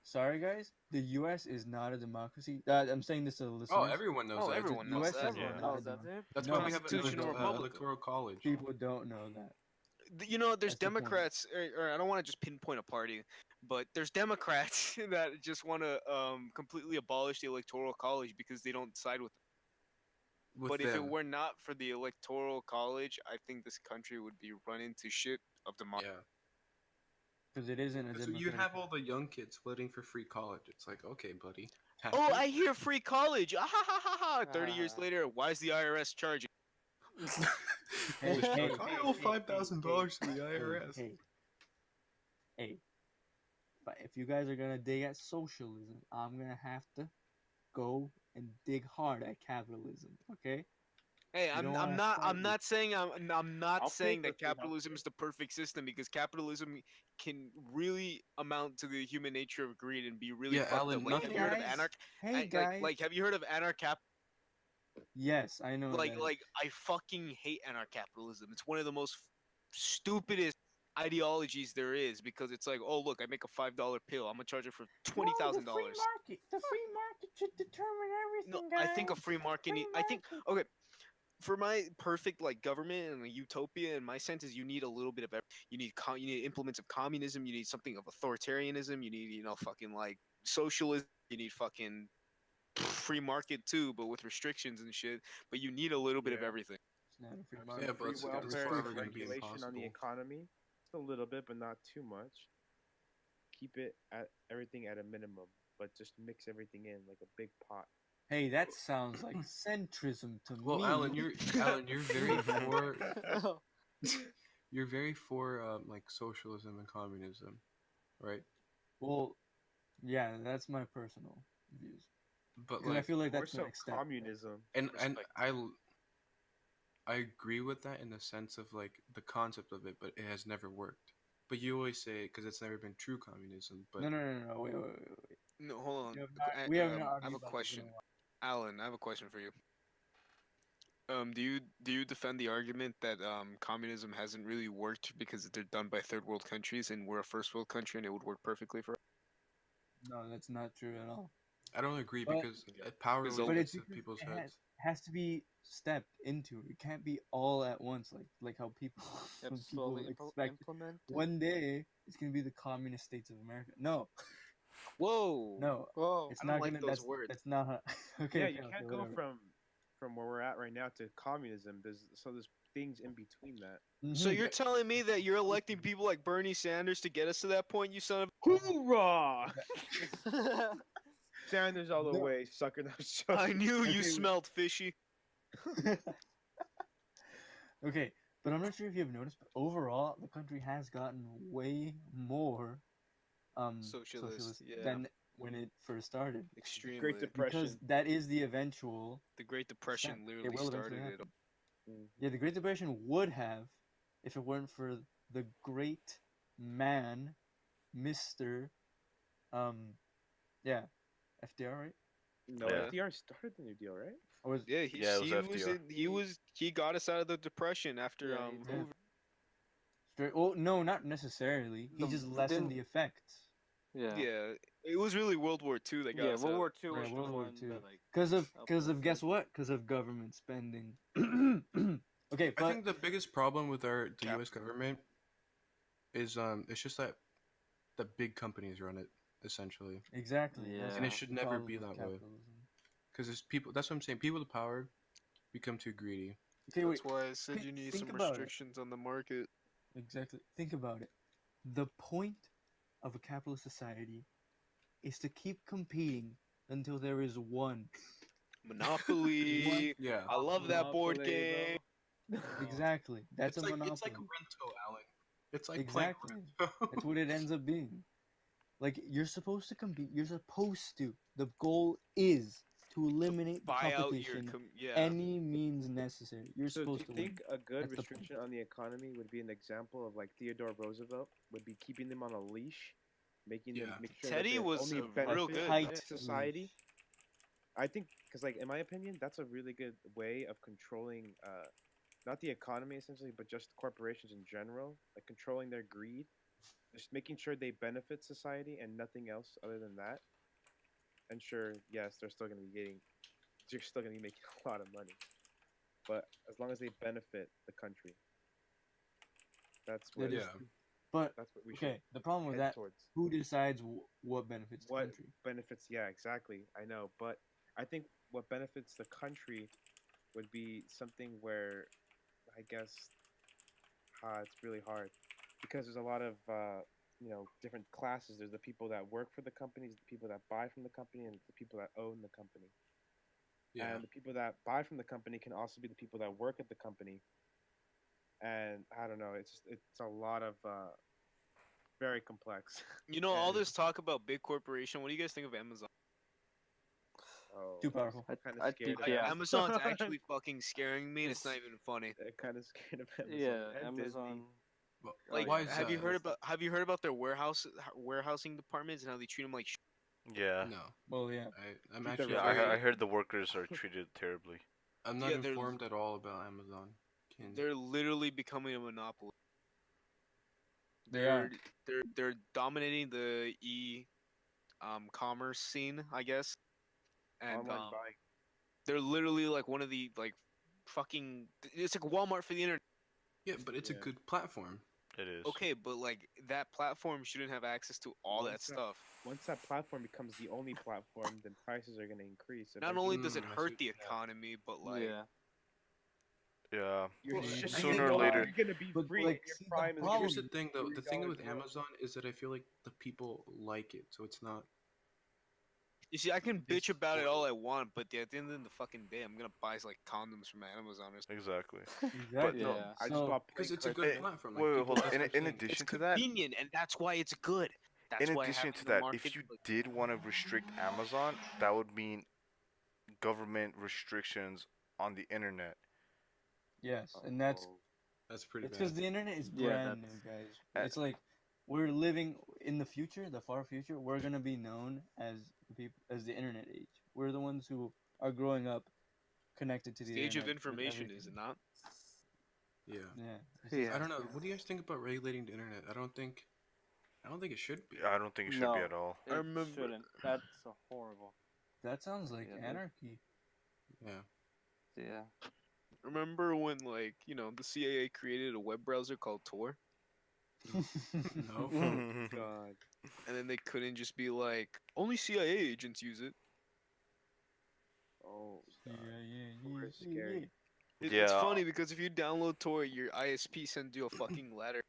E: sorry guys, the U.S. is not a democracy. I'm saying this to the
A: Oh,
E: listeners.
A: everyone knows
C: Oh,
A: that.
E: The
C: everyone knows
E: U.S.
C: that.
E: is
F: Everyone
D: Yeah.
E: not a
F: knows that,
E: democracy.
F: dude.
A: That's
E: No,
A: why we have an
C: Constitutional republic.
A: electoral college.
E: people don't know that.
C: You know, there's
E: That's the point.
C: Democrats, or I don't want to just pinpoint a party, but there's Democrats that just want to completely abolish the electoral college because they don't side with.
A: With
C: But if it
A: them.
C: were not for the electoral college, I think this country would be running to shit of democracy.
A: Yeah.
E: Because it isn't a
A: So you
E: democratic.
A: have all the young kids splitting for free college. It's like, okay, buddy. Happy?
C: Oh, I hear free college. Ah, ha, ha, ha, ha. 30 years later, why is the IRS charging?
E: Hey,
A: Just
E: hey,
A: like, I
E: hey,
A: owe
E: hey,
A: $5,000 to the
E: hey,
A: IRS.
E: hey, hey. But if you guys are gonna dig at socialism, I'm gonna have to go and dig hard at capitalism. Okay?
C: Hey,
E: You don't
C: I'm
E: wanna
C: not
E: fight
C: I'm
E: me.
C: not saying I'm not
B: I'll pay
C: saying
B: for
C: that
B: free
C: capitalism
B: healthcare.
C: is the perfect system, because capitalism can really amount to the human nature of greed and be really
A: Yeah,
C: fucked
A: Alan,
C: up. Like, have
A: nothing.
C: you heard of
E: Guys,
C: anarch?
E: hey guys.
C: Have you heard of anarchap?
E: Yes, I know that.
C: Like I fucking hate anarchapitalism. It's one of the most stupidest ideologies there is, because it's like, oh look, I make a $5 pill, I'm gonna charge it for $20,000.
E: market. The free market should determine
C: No,
E: everything,
C: I think a
E: guys.
C: free market. I think okay. For my perfect like government and a utopia, in my sense, is you need a little bit of you need you need implements of communism, you need something of authoritarianism, you need fucking like socialism, you need fucking free market too, but with restrictions and shit. But you need a little bit of
B: Yeah.
C: everything.
E: It's not a free
B: Some
E: market.
A: Yeah, but
B: free
A: it's
B: welfare,
A: forever
B: some
A: gonna be
B: regulation on the
A: impossible.
B: economy. Just a little bit, but not too much. Keep it at everything at a minimum, but just mix everything in like a big pot.
E: Hey, that sounds like centrism to
A: Well,
E: me.
A: Alan, you're very for you're very for like socialism and communism, right?
E: Well, yeah, that's my personal views.
A: But
E: Because I
A: like,
E: feel like
B: More
E: that's the
B: so
E: next step.
B: communism.
A: and
C: Respect.
A: I agree with that in the sense of like the concept of it, but it has never worked. But you always say because it's never been true communism. But
E: No. Wait.
C: No, hold on.
E: We have not
C: I have
E: argued
C: a
E: about this in
C: question,
E: a while.
C: Alan. I have a question for you. Do you defend the argument that communism hasn't really worked because they're done by third world countries and we're a first world country and it would work perfectly for us?
E: No, that's not true at all.
A: I don't agree
E: But-
A: because power
C: Because
A: always
E: But
A: gets
E: it's
A: to
E: because
A: people's
E: it
A: heads.
E: has to be stepped into. It can't be all at once, like how people
F: Yep,
E: some people
F: slowly
E: expect.
F: implement.
E: One day it's gonna be the communist states of America. No,
C: Whoa.
E: no,
F: Whoa.
E: it's
C: I don't
E: not
C: like
E: gonna.
C: those words.
E: That's not. How, okay.
B: Yeah,
E: okay,
B: you
E: okay,
B: can't go
E: whatever.
B: from where we're at right now to communism. There's things in between that.
C: So
E: Mhm.
C: you're telling me that you're electing people like Bernie Sanders to get us to that point, you son of
B: Hoorah! Sanders all the
E: No.
B: way, sucker. No,
C: I knew you
E: Okay.
C: smelled fishy.
E: Okay, but I'm not sure if you have noticed, but overall, the country has gotten way more
C: Socialist, yeah.
E: than when it first started.
C: Extremely.
B: Great Depression.
E: Because that is the eventual.
C: The Great Depression
E: step.
C: literally
E: will eventually
C: started it.
E: happen. Yeah, the Great Depression would have, if it weren't for the great man, Mister, yeah, FDR, right?
B: No,
D: Yeah.
B: FDR started the New Deal, right?
E: Or was
C: Yeah,
D: Yeah, it was FDR.
C: he got us out of the depression after
F: Yeah, he did.
C: Hoover.
E: straight? Well, no, not necessarily. He
F: The-
E: just lessened
F: didn't-
E: the effects.
F: Yeah.
C: Yeah, it was really World War II that got
F: Yeah,
C: us
F: World
C: out.
F: War II
E: Yeah,
F: was
E: World
F: the
E: War
F: one
E: II.
F: that, like,
E: Because
F: helped
E: of
F: us,
E: guess
F: like-
E: what? Because of government spending. Okay,
A: I
E: but
A: think the biggest problem with the
C: Cap-
A: U.S. government is it's just that the big companies run it essentially,
E: Exactly.
F: Yeah.
A: and it
F: That's
A: should
E: the
A: never
E: problem
A: be
E: with
A: that way.
E: capitalism.
A: Because it's people. That's what I'm saying. People with power become too greedy.
E: Okay, wait.
C: That's why I said
E: Thi-
C: you need
E: think
C: some
E: about it.
C: restrictions on the market.
E: Exactly. Think about it. The point of a capitalist society is to keep competing until there is one.
C: Monopoly.
A: Yeah.
C: I love that board
F: Monopoly,
C: game.
F: bro.
E: Exactly. That's a monopoly.
A: It's like Rento, Alan. It's like
E: Exactly.
A: playing
E: That's what it ends up being. Like you're supposed to compete. You're supposed to. The goal is to eliminate the
C: Buy out your
E: competition
C: yeah.
E: any means necessary. You're
B: So do
E: supposed
B: you
E: to
B: think
E: win.
B: a good
E: That's the point.
B: restriction on the economy would be an example of like Theodore Roosevelt would be keeping them on a leash, making them
A: Yeah.
B: make sure
C: Teddy
B: that they
C: was
B: only
C: a real
B: benefit
C: good.
E: Tight
B: society?
E: leash.
B: I think because like in my opinion, that's a really good way of controlling not the economy essentially, but just corporations in general, like controlling their greed, just making sure they benefit society and nothing else other than that. And sure, yes, they're still gonna be making a lot of money, but as long as they benefit the country, that's what
E: That is
A: Yeah.
E: true. But
B: that's what we should
E: okay, the problem with
B: head
E: that,
B: towards.
E: who decides what benefits the
B: What
E: country?
B: benefits? Yeah, exactly. I know, but I think what benefits the country would be something where I guess it's really hard because there's a lot of different classes. There's the people that work for the companies, the people that buy from the company, and the people that own the company.
A: Yeah.
B: And the people that buy from the company can also be the people that work at the company. And I don't know, it's a lot of very complex.
C: You know, all
B: And
C: this talk about big corporation. What do you guys think of Amazon?
B: oh,
E: Too powerful.
B: kind of
F: I
B: scared
F: think,
B: of
F: yeah.
C: Amazon's actually fucking scaring me, and it's not even funny.
B: kind of scared of Amazon
F: Yeah,
B: and
F: Amazon.
B: Disney.
A: But
C: Like,
A: why is
C: have you
A: that?
C: heard about their warehousing departments and how they treat them like shit?
D: Yeah.
A: No.
E: Well, yeah.
A: I'm
B: Keep the
A: actually
D: Yeah,
A: very.
D: I heard the workers are treated terribly.
A: I'm not
C: Yeah, they're-
A: informed at all about Amazon. Can
C: They're literally becoming a monopoly.
E: They are.
C: They're dominating the commerce scene, I guess, and
B: Online buying.
C: they're literally like one of the like fucking. It's like Walmart for the internet.
A: Yeah, but it's a
B: Yeah.
A: good platform.
D: It is.
C: Okay, but like that platform shouldn't have access to all that
B: Once
C: stuff.
B: Once that platform becomes the only platform, then prices are going to increase.
C: Not only does it
A: I see
C: hurt
A: what
C: the
A: you're saying.
C: economy, but like
F: Yeah.
D: Yeah.
B: You're
E: Well,
B: just
E: I
D: Sooner
E: think
D: or later.
B: You're going to be
E: But,
B: free.
E: like,
B: and your
E: see, the
B: prime is
E: problem-
A: Here's
B: gonna
A: the
B: be
A: thing, though. The thing
B: $3
A: with
B: bill.
A: Amazon is that I feel like the people like it, so it's not.
C: you see, I can bitch about it
A: spoiled.
C: all I want, but at the end of the fucking day, I'm gonna buy like condoms from Amazon or something.
D: Exactly.
E: Exactly.
D: no,
F: Yeah.
B: I just
E: So-
B: bought
A: Because it's a
B: prank
A: good
B: cards.
A: platform.
D: Wait, wait,
A: people
D: hold on.
A: just
D: In
A: like saying,
D: addition
C: It's
D: to that,
C: convenient, and that's why it's good. That's
D: in
C: why
D: addition
C: having
D: to
C: the
D: that,
C: market,
D: if you
C: like,
D: did want to restrict Amazon, that would mean government restrictions on the internet.
E: Yes, and that's
B: Oh,
A: that's pretty
E: it's because
A: bad.
E: the internet is
F: Yeah,
E: brand new,
F: that's-
E: guys.
D: Uh,
E: It's like we're living in the future, the far future. We're gonna be known as the people, as the internet age. We're the ones who are growing up connected to the
C: the age of
E: internet with
C: information, is it
E: everything.
C: not?
A: Yeah.
E: Yeah. It's
F: Yeah.
A: I don't know. What do you guys think about regulating the internet? I don't think it should be.
D: I don't think it should
F: No.
D: be at all.
F: It
C: remember-
F: shouldn't. That's a horrible.
E: That sounds like
F: Yeah, but-
E: anarchy.
A: Yeah.
F: Yeah.
C: Remember when, like, you know, the CIA created a web browser called Tor,
A: No.
B: God.
C: and then they couldn't just be like, only CIA agents use it.
B: Oh,
E: Yeah,
B: God.
E: yeah,
B: Tor
E: yeah,
B: is scary.
C: It's
D: Yeah.
C: funny because if you download Tor, your ISP sends you a fucking letter.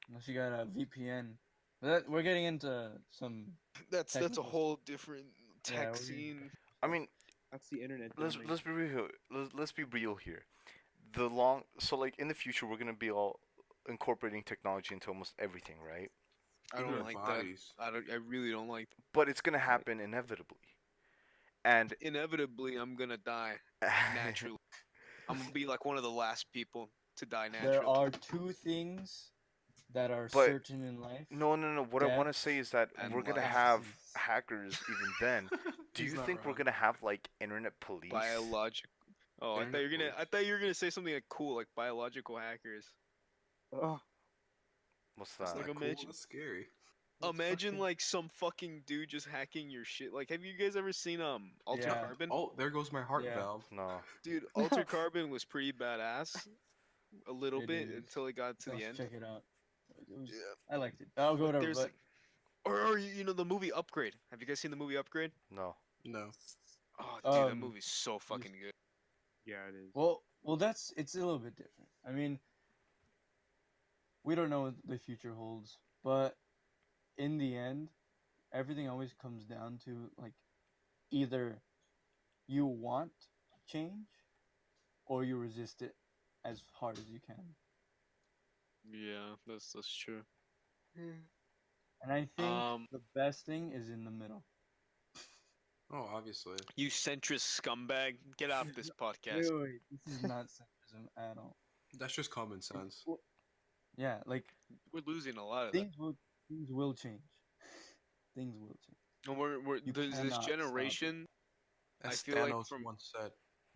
E: Unless you got a VPN. That we're getting into some.
C: That's a
E: Technical
C: whole different
E: Yeah,
C: tech
E: we're getting
C: scene.
D: I mean,
B: That's the internet.
D: let's
B: domain.
D: be real. Let's be real here. So like in the future, we're gonna be all incorporating technology into almost everything, right?
C: I
A: Even
C: don't
A: with
C: like
A: bodies.
C: that. I really don't like.
D: But it's gonna happen inevitably, and
C: Inevitably, I'm gonna die naturally. I'm gonna be like one of the last people to die naturally.
E: There are two things that are
D: But-
E: certain in life.
D: no. What I want to
E: Death
D: say is that
C: and
D: we're gonna
C: life.
D: have hackers even then. Do
A: He's
D: you
A: not
D: think we're
A: wrong.
D: gonna have like internet police?
C: Biological. Oh, I thought you were gonna say something like cool, like biological hackers.
B: Oh,
D: What's
A: That's
D: that?
C: like
A: not
C: a
A: cool.
C: midget.
A: That's scary.
C: Imagine like some fucking dude just hacking your shit. Like, have you guys ever seen Altered
E: Yeah.
C: Carbon?
A: Oh, there goes my heart
E: Yeah.
A: valve.
D: No.
C: Dude, Altered Carbon was pretty badass. a little
E: It
C: bit
E: is.
C: until it got to the
E: Let's
C: end.
E: check it out. It was,
C: Yeah.
E: I liked it. I'll go
C: But
E: whatever.
C: there's
E: But
C: or you know the movie Upgrade. Have you guys seen the movie Upgrade?
D: No.
A: No.
C: Oh, dude, that
E: um,
C: movie's so fucking good.
B: Yeah, it is.
E: well, it's a little bit different. I mean, we don't know what the future holds, but in the end, everything always comes down to like either you want change or you resist it as hard as you can.
C: Yeah, that's true.
E: And I think
C: Um,
E: the best thing is in the middle.
A: Oh, obviously.
C: you centrist scumbag, get off this podcast.
E: Wait, this is not sexism at all.
A: That's just common sense.
E: Well, yeah, like
C: We're losing a lot of that.
E: things will change. Things will change.
C: And we're
E: You
C: this
E: cannot stop it.
C: generation.
A: As
C: I feel like
A: Thanos
C: from
A: once said,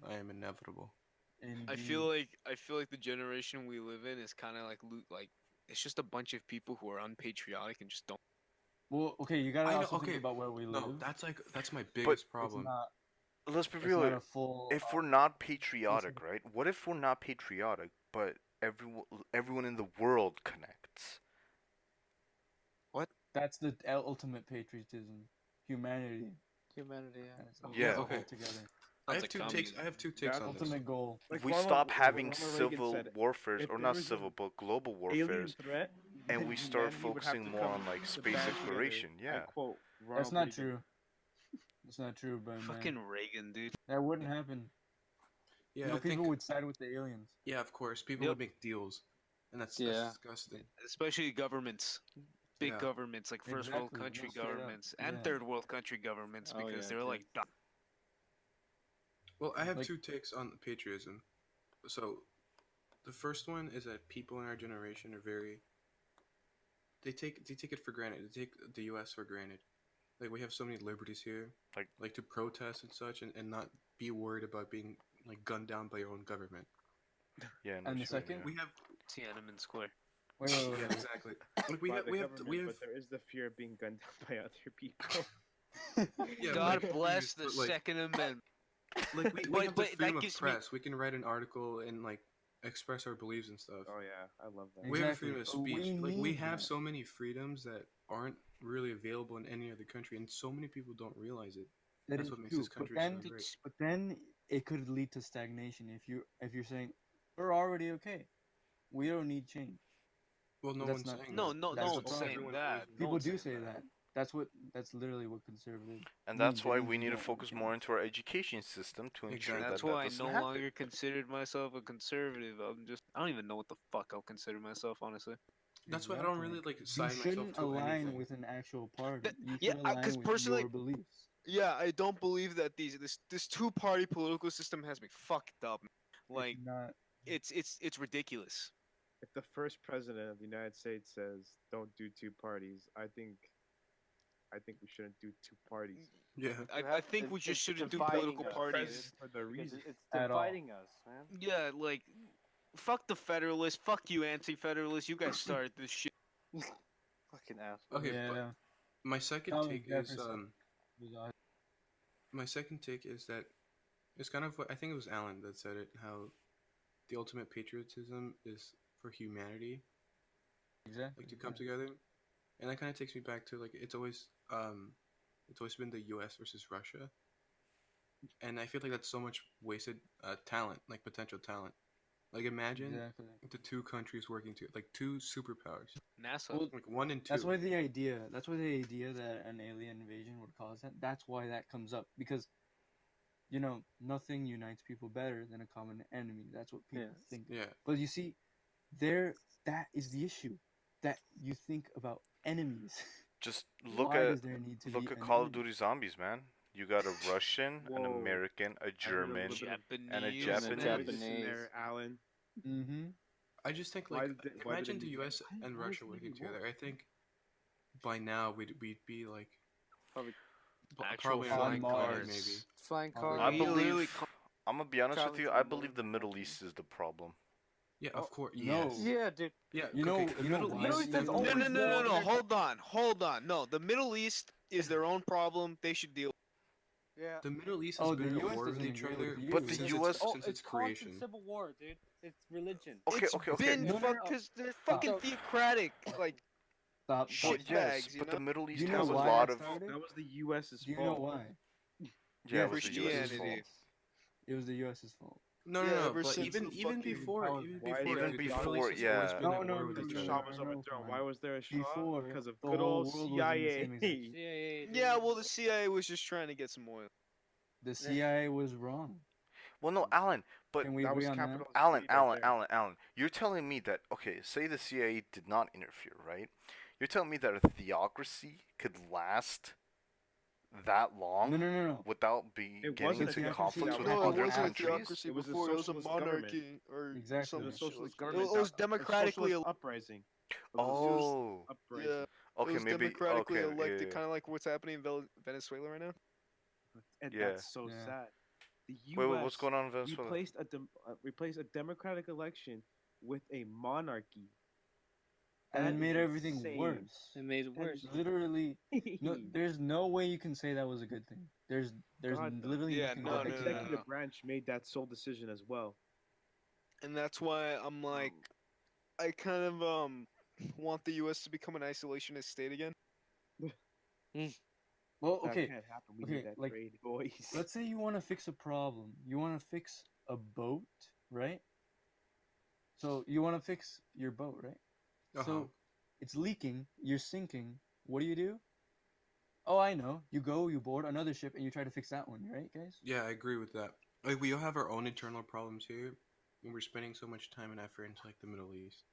A: I am inevitable.
C: I feel like the generation we live in is kind of like it's just a bunch of people who are unpatriotic and just don't.
E: Well, okay, you gotta
A: I know,
E: also
A: okay,
E: think about where we live.
A: No, that's my biggest
E: It's
A: problem.
E: not.
D: Let's be
E: It's
D: real.
E: not a full.
D: If we're not patriotic, right? What if we're not patriotic, but everyone in the world connects?
E: That's the ultimate patriotism, humanity.
F: Humanity, yeah.
E: And it's all
D: Yeah.
E: all
A: Okay.
E: together.
A: I
C: Sounds
A: have
C: like
A: two takes.
C: communism.
A: I have two takes
B: That
A: on this.
E: Ultimate goal.
D: If we
B: Ronald-
D: stop having
B: Ronald Reagan
D: civil
B: said,
D: warfares,
B: if
D: or
B: there
D: not
B: was
D: civil,
B: an
D: but global
B: alien
D: warfares,
B: threat,
D: and
B: then
D: we start
B: humanity would have
D: focusing
B: to
D: more
B: come
D: on like
B: to
D: space
B: band
D: exploration.
B: together. I
D: Yeah.
B: quote Ronald
E: That's not
B: Reagan.
E: true. That's not true, but
C: Fucking Reagan, dude.
E: that wouldn't happen.
A: Yeah,
E: You know,
A: I
E: people
A: think.
E: would side with the aliens.
A: Yeah, of course, people
C: Yep.
A: would make deals, and that's
F: Yeah.
A: disgusting.
C: Especially governments, big
A: Yeah.
C: governments like first world
E: Exactly,
C: country
E: no, straight up.
C: governments and
E: Yeah.
C: third world country governments
F: Oh,
C: because
F: yeah,
C: they're
F: dude.
C: like dumb.
A: Well, I have
E: Like-
A: two takes on patriotism. So, the first one is that people in our generation are very. They take it for granted. They take the U.S. for granted. Like we have so many liberties here,
D: Like-
A: to protest and such, and not be worried about being like gunned down by your own government.
D: Yeah.
E: And the second?
A: We have
C: Tiananmen Square.
E: Wait.
A: yeah, exactly. Like we
B: by
A: have
B: the
A: we have
B: government,
A: we have
B: but there is the fear of being gunned down by other people.
A: yeah,
C: God
A: like,
C: bless the
A: but, like-
C: Second Amendment.
A: like we
C: But-
A: have the
C: but that
A: freedom of
C: gives me-
A: press. We can write an article and like express our beliefs and stuff.
B: Oh yeah, I love that.
A: We have
E: Exactly.
A: freedom of
E: Oh, we
A: speech. We
E: need
A: have
E: that.
A: so many freedoms that aren't really available in any other country, and so many people don't realize it.
E: That
A: That's
E: is
A: what makes
E: true.
A: this country so great.
E: But then it could lead to stagnation if you're saying we're already okay. We don't need change.
A: Well, no
E: That's
A: one's
E: not-
A: saying
C: No,
A: that.
C: no,
E: That's
C: no
E: the
C: one's
E: problem.
C: saying
A: Everyone
C: that.
A: always-
C: No
E: People
C: one's
E: do
C: saying
E: say that. That's literally what conservative.
D: And that's
E: means. It
D: why
E: means
D: we
E: you
D: need to
E: don't
D: focus
E: want
D: more
E: change.
D: into our education system to ensure
A: Exactly.
D: that
C: That's
D: that
C: why I
D: doesn't
C: no
D: happen.
C: longer considered myself a conservative. I don't even know what the fuck I'll consider myself, honestly.
A: That's why I don't really like sign
E: You
A: myself
E: shouldn't
A: to
E: align
A: anything.
E: with an actual party.
C: That-
E: You should
C: yeah,
E: align
C: 'cause
E: with
C: personally-
E: your beliefs.
C: Yeah, I don't believe that this two-party political system has me fucked up. Like
E: It's not.
C: it's ridiculous.
B: If the first president of the United States says don't do two parties, I think we shouldn't do two parties.
A: Yeah.
C: I think we just shouldn't do
F: dividing
C: political
F: us.
C: parties.
B: For the
F: Because
B: reason.
F: it's
E: At all.
F: dividing us, man.
C: Yeah, like fuck the Federalists, fuck you anti-Federalists. You guys started this shit.
F: Fucking ass.
A: Okay,
E: Yeah.
A: but my second
E: Thomas
A: take
E: Jefferson.
A: is that it's kind of what I think it was Alan that said it. How the ultimate patriotism is for humanity,
E: Exactly.
A: like to come together, and that kind of takes me back to like it's always been the U.S. versus Russia, and I feel like that's so much wasted talent, like potential talent. Like imagine
E: Exactly.
A: the two countries working together, like two superpowers,
C: NASA.
E: Well,
A: like 1 and 2.
E: That's why the idea that an alien invasion would cause that. That's why that comes up because, nothing unites people better than a common enemy. That's what people
F: Yes.
E: think.
A: Yeah.
E: But you see, that is the issue. That you think about enemies.
D: Just look
E: Why
D: at
E: does there need to be an
D: Call of
E: enemy?
D: Duty Zombies, man. You got a Russian, an
B: Whoa.
D: American, a German.
B: little bit
D: and a
C: Japanese.
D: Japanese.
B: Japanese in there, Alan.
E: Mm-hmm.
A: I just think
B: Why
A: like
B: did they- why did
A: imagine
B: they
A: the
B: need-
A: U.S.
B: why-
A: and
B: why
A: Russia
B: did they
A: working
B: need war?
A: together. I think by now we'd be like
F: Probably
C: Actual
A: probably
C: flying
E: on Mars.
C: cars.
A: maybe.
F: flying
E: I
F: cars.
D: I
C: We
D: believe.
C: literally
D: I'm gonna be honest with
F: traveling
D: you.
F: to
D: I
F: the
D: believe
F: moon.
D: the Middle East is the problem.
A: Yeah,
F: Oh,
A: of course.
E: no.
A: Yes.
F: Yeah, dude.
A: Yeah.
E: You know-
A: okay, the
E: you know
A: Middle
E: why?
A: East.
E: Middle East has
C: No,
E: always
C: no, no, no, no.
E: wanted-
C: Hold on. No, the Middle East is their own problem. They should deal.
F: Yeah.
A: The Middle East has
E: Oh,
A: been
E: the
A: at
E: US
A: war with
E: doesn't
A: each
E: agree
A: other
E: with you.
D: But the
A: since
D: US
A: its, since its
F: constant
A: creation.
F: civil war, dude. It's religion.
D: Okay,
C: It's
D: okay, okay.
C: been
E: No, no,
C: fuck
E: no.
C: because they're fucking
F: So-
C: theocratic, like
E: Stop.
D: But
E: Stop.
D: yes,
C: shitbags, you
D: but
C: know.
D: the Middle
E: Do
D: East
E: you know
D: has a
E: why
D: lot
E: that
D: of.
E: started?
B: That was the U.S.'s
E: Do you
B: fault.
E: know why?
D: Yeah, it
E: Yes,
D: was the
E: it
D: U.S.'s
C: Christianity.
D: fault.
E: It was the U.S.'s fault.
A: No,
C: Yeah,
A: no, no.
C: ever
A: But
C: since
A: even
C: the
A: even
C: fucking
A: before,
E: power
A: even
B: Why
A: before,
B: is there
D: Even
A: dude, the
B: a
A: Middle
D: before,
A: East has always
D: yeah.
A: been
E: No,
A: at
E: no,
A: war
E: no,
A: with
B: Because
A: each
B: the
A: other.
B: Shah
E: no,
B: was
E: no,
B: overthrown.
E: Juan.
B: Why was there a Shah?
E: Before,
B: Because of
E: the
B: good
E: whole
B: old
E: world was in the same exact.
B: CIA.
F: CIA.
C: Yeah, well, the CIA was just trying to get some oil.
E: The CIA was wrong.
D: Well, no, Alan, but
E: Can we
B: That
E: agree
B: was
E: on that?
B: capitalist
D: Alan,
B: greed right
D: Alan,
B: there.
D: Alan, Alan, you're telling me that, okay, say the CIA did not interfere, right? You're telling me that a theocracy could last that long
E: No, no, no, no.
D: without be
B: It
D: getting
B: wasn't a
D: into
E: theocracy
B: theocracy
D: conflicts
B: that
D: with
B: was
C: No, it
D: other
B: happening
C: wasn't a
B: after.
D: countries?
C: theocracy
B: It was a
C: before. It was a
B: socialist government.
C: monarchy or
E: Exactly.
B: It was a
C: some
B: socialist
C: shit.
B: government.
C: It was
B: A
C: democratically.
B: socialist uprising. It was a socialist
D: Oh,
C: Yeah,
B: uprising.
C: it
D: okay,
C: was
D: maybe,
C: democratically
D: okay,
C: elected,
D: yeah,
C: kind of like what's happening in Venezuela right now.
B: And
D: yeah.
B: that's so
E: Yeah.
B: sad. The
D: Wait, what's
B: U.S.
D: going on in Venezuela?
B: replaced a democratic election with a monarchy.
E: And
B: That
E: it
B: is
E: made everything
B: insane.
E: worse.
F: It made it
B: That
F: worse.
B: is
E: Literally, no. There's no way you can say that was a good thing. There's
B: God, no.
E: literally
C: Yeah,
E: nothing
C: no,
B: The
E: good
C: no,
E: that came out of
C: no,
E: it.
B: executive branch made that sole decision as well.
C: And that's why I'm like, I kind of want the U.S. to become an isolationist state again.
E: Well,
B: That
E: okay,
B: can't happen. We need
E: okay.
B: that
E: Like,
B: trade, boys.
E: let's say you want to fix a problem. You want to fix a boat, right? So you want to fix your boat, right?
A: Uh huh.
E: So it's leaking. You're sinking. What do? Oh, I know. You go, you board another ship, and you try to fix that one, right, guys?
A: Yeah, I agree with that. Like we all have our own internal problems here, and we're spending so much time and effort into like the Middle East.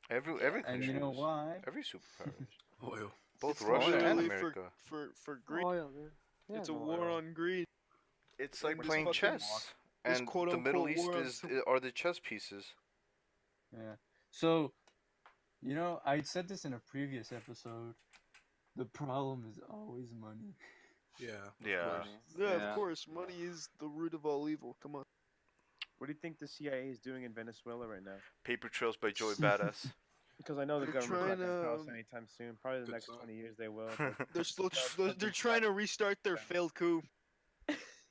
D: Every
E: And you
D: country
E: know
D: is.
E: why?
D: Every superpower is.
A: Oil.
D: Both
C: It's
D: Russia and
C: literally
D: America.
C: for greed.
F: Oil, dude. Yeah,
C: It's a
F: no
C: war
F: oil.
C: on greed.
D: It's
C: And
D: like
C: this
D: playing
C: fucking
D: chess,
C: this
D: and
C: quote
D: the Middle
C: unquote
D: East
C: war on
D: are the chess pieces.
E: Yeah. So, I said this in a previous episode. The problem is always money.
A: Yeah, of
D: Yeah.
A: course.
C: Yeah, of
F: Yeah.
C: course, money is the root of all evil. Come on.
B: What do you think the CIA is doing in Venezuela right now?
D: Paper Trails by Joey Badass.
B: Because I know the
C: They're
B: government's not
C: trying
B: going to tell
C: to.
B: us anytime soon. Probably the
A: Good
B: next
A: song.
B: 20 years they will. But
C: They're still.
B: But
C: They're
B: the
C: trying to restart their failed coup.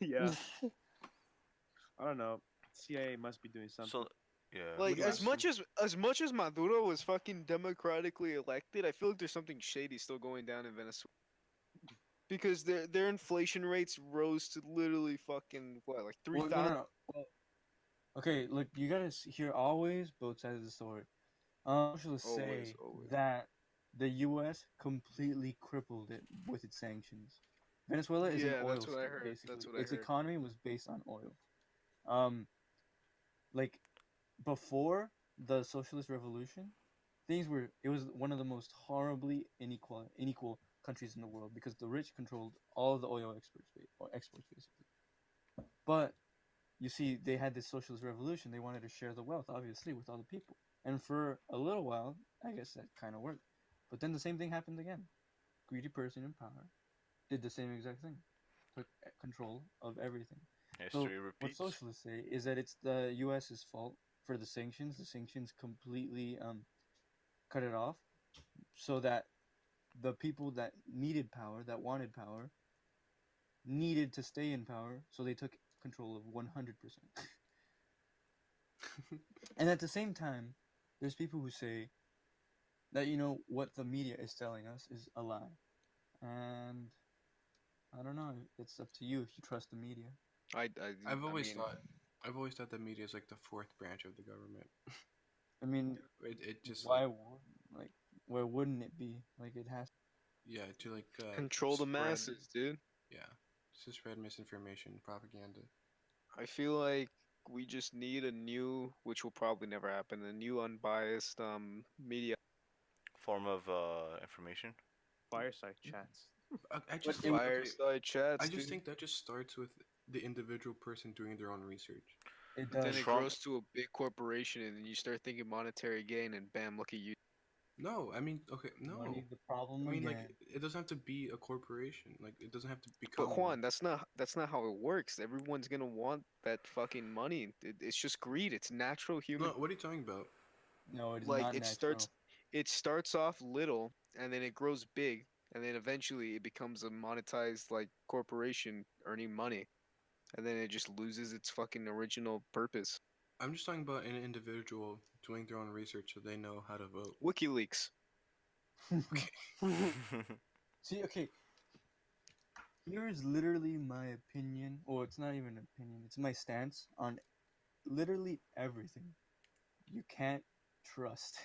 B: yeah, I don't know. CIA must be doing something.
D: So, yeah.
C: Like
A: do you ask them?
C: as much as Maduro was fucking democratically elected, I feel like there's something shady still going down in Venezuela. Because their inflation rates rose to literally fucking what, like
E: Well, no,
C: 3,000.
E: no, no. Well, okay, look, you gotta hear always both sides of the story. Socialists
C: Always,
E: say
C: always.
E: that the U.S. completely crippled it with its sanctions. Venezuela is an
C: Yeah,
E: oil
C: that's what I
E: state,
C: heard.
E: basically.
C: That's what I
E: Its
C: heard.
E: economy was based on oil. Um, like before the socialist revolution, it was one of the most horribly unequal countries in the world because the rich controlled all of the oil exports basically. But you see, they had this socialist revolution. They wanted to share the wealth, obviously, with all the people. And for a little while, I guess that kind of worked. But then the same thing happened again. Greedy person in power did the same exact thing, took control of everything. So
D: History
E: what
D: repeats.
E: socialists say is that it's the U.S.'s fault for the sanctions. The sanctions completely cut it off, so that the people that needed power, that wanted power, needed to stay in power, so they took control of 100%. And at the same time, there's people who say that what the media is telling us is a lie. And I don't know, it's up to you if you trust the media.
A: I've
C: I
A: always
C: mean,
A: thought, I've always thought the media is like the fourth branch of the government.
E: I mean,
A: It just
E: why
A: like
E: would like where wouldn't it be? Like it has.
A: yeah to like
C: control the
A: spread
C: masses, dude.
A: yeah to spread misinformation, propaganda.
C: I feel like we just need a new, which will probably never happen, a new unbiased media.
D: Form of information.
B: Fireside chats.
A: I
E: But
A: just
E: it
A: think
E: would,
A: okay.
C: Fireside
A: I
C: chats,
A: just
C: dude.
A: think that just starts with the individual person doing their own research.
E: it
C: But then
E: does.
C: it
D: Trump.
C: grows to a big corporation, and then you start thinking monetary gain, and bam, look at you.
A: No, I mean okay,
E: Money
A: no.
E: the problem
A: I mean like
E: again.
A: it doesn't have to be a corporation. Like it doesn't have to
C: But
A: become one.
C: Juan, that's not how it works. Everyone's gonna want that fucking money. It's just greed. It's natural
A: No,
C: human.
A: what are you talking about?
E: No, it is
C: Like
E: not natural.
C: it starts off little, and then it grows big, and then eventually it becomes a monetized like corporation earning money, and then it just loses its fucking original purpose.
A: I'm just talking about an individual doing their own research so they know how to vote.
C: WikiLeaks.
E: See, okay, here is literally my opinion, or it's not even an opinion, it's my stance on literally everything. You can't trust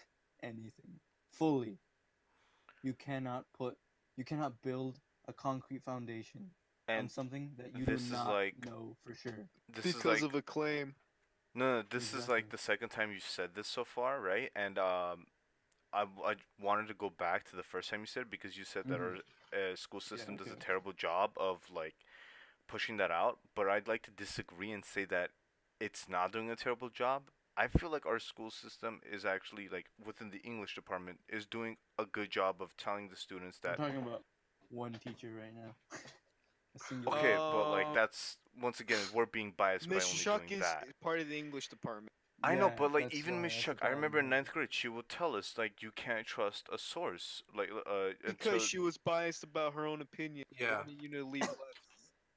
E: anything fully. You cannot build a concrete foundation on
D: And
E: something that you do
D: this is
E: not
D: like
E: know for sure.
D: this is
C: Because
D: like
C: of a claim.
D: no, this is like
E: Exactly.
D: the second time you said this so far, right? And I wanted to go back to the first time you said it because you said that our
E: Mhm.
D: school
E: Yeah,
D: system does
E: okay.
D: a terrible job of like pushing that out. But I'd like to disagree and say that it's not doing a terrible job. I feel like our school system is actually like within the English department is doing a good job of telling the students
E: I'm
D: that
E: talking about one teacher right now. A singular.
D: okay, but like
C: Um,
D: that's once again we're being biased by
C: Miss
D: only
C: Chuck
D: doing
C: is
D: that.
C: part of the English department.
D: I know,
E: Yeah,
D: but like
E: that's
D: even
E: why
D: Miss
E: that's the
D: Chuck, I
E: problem
D: remember in
E: with
D: ninth
E: it.
D: grade, she would tell us like you can't trust a source like
C: Because
D: until
C: she was biased about her own opinion.
A: Yeah.
C: Wanting you to leave left.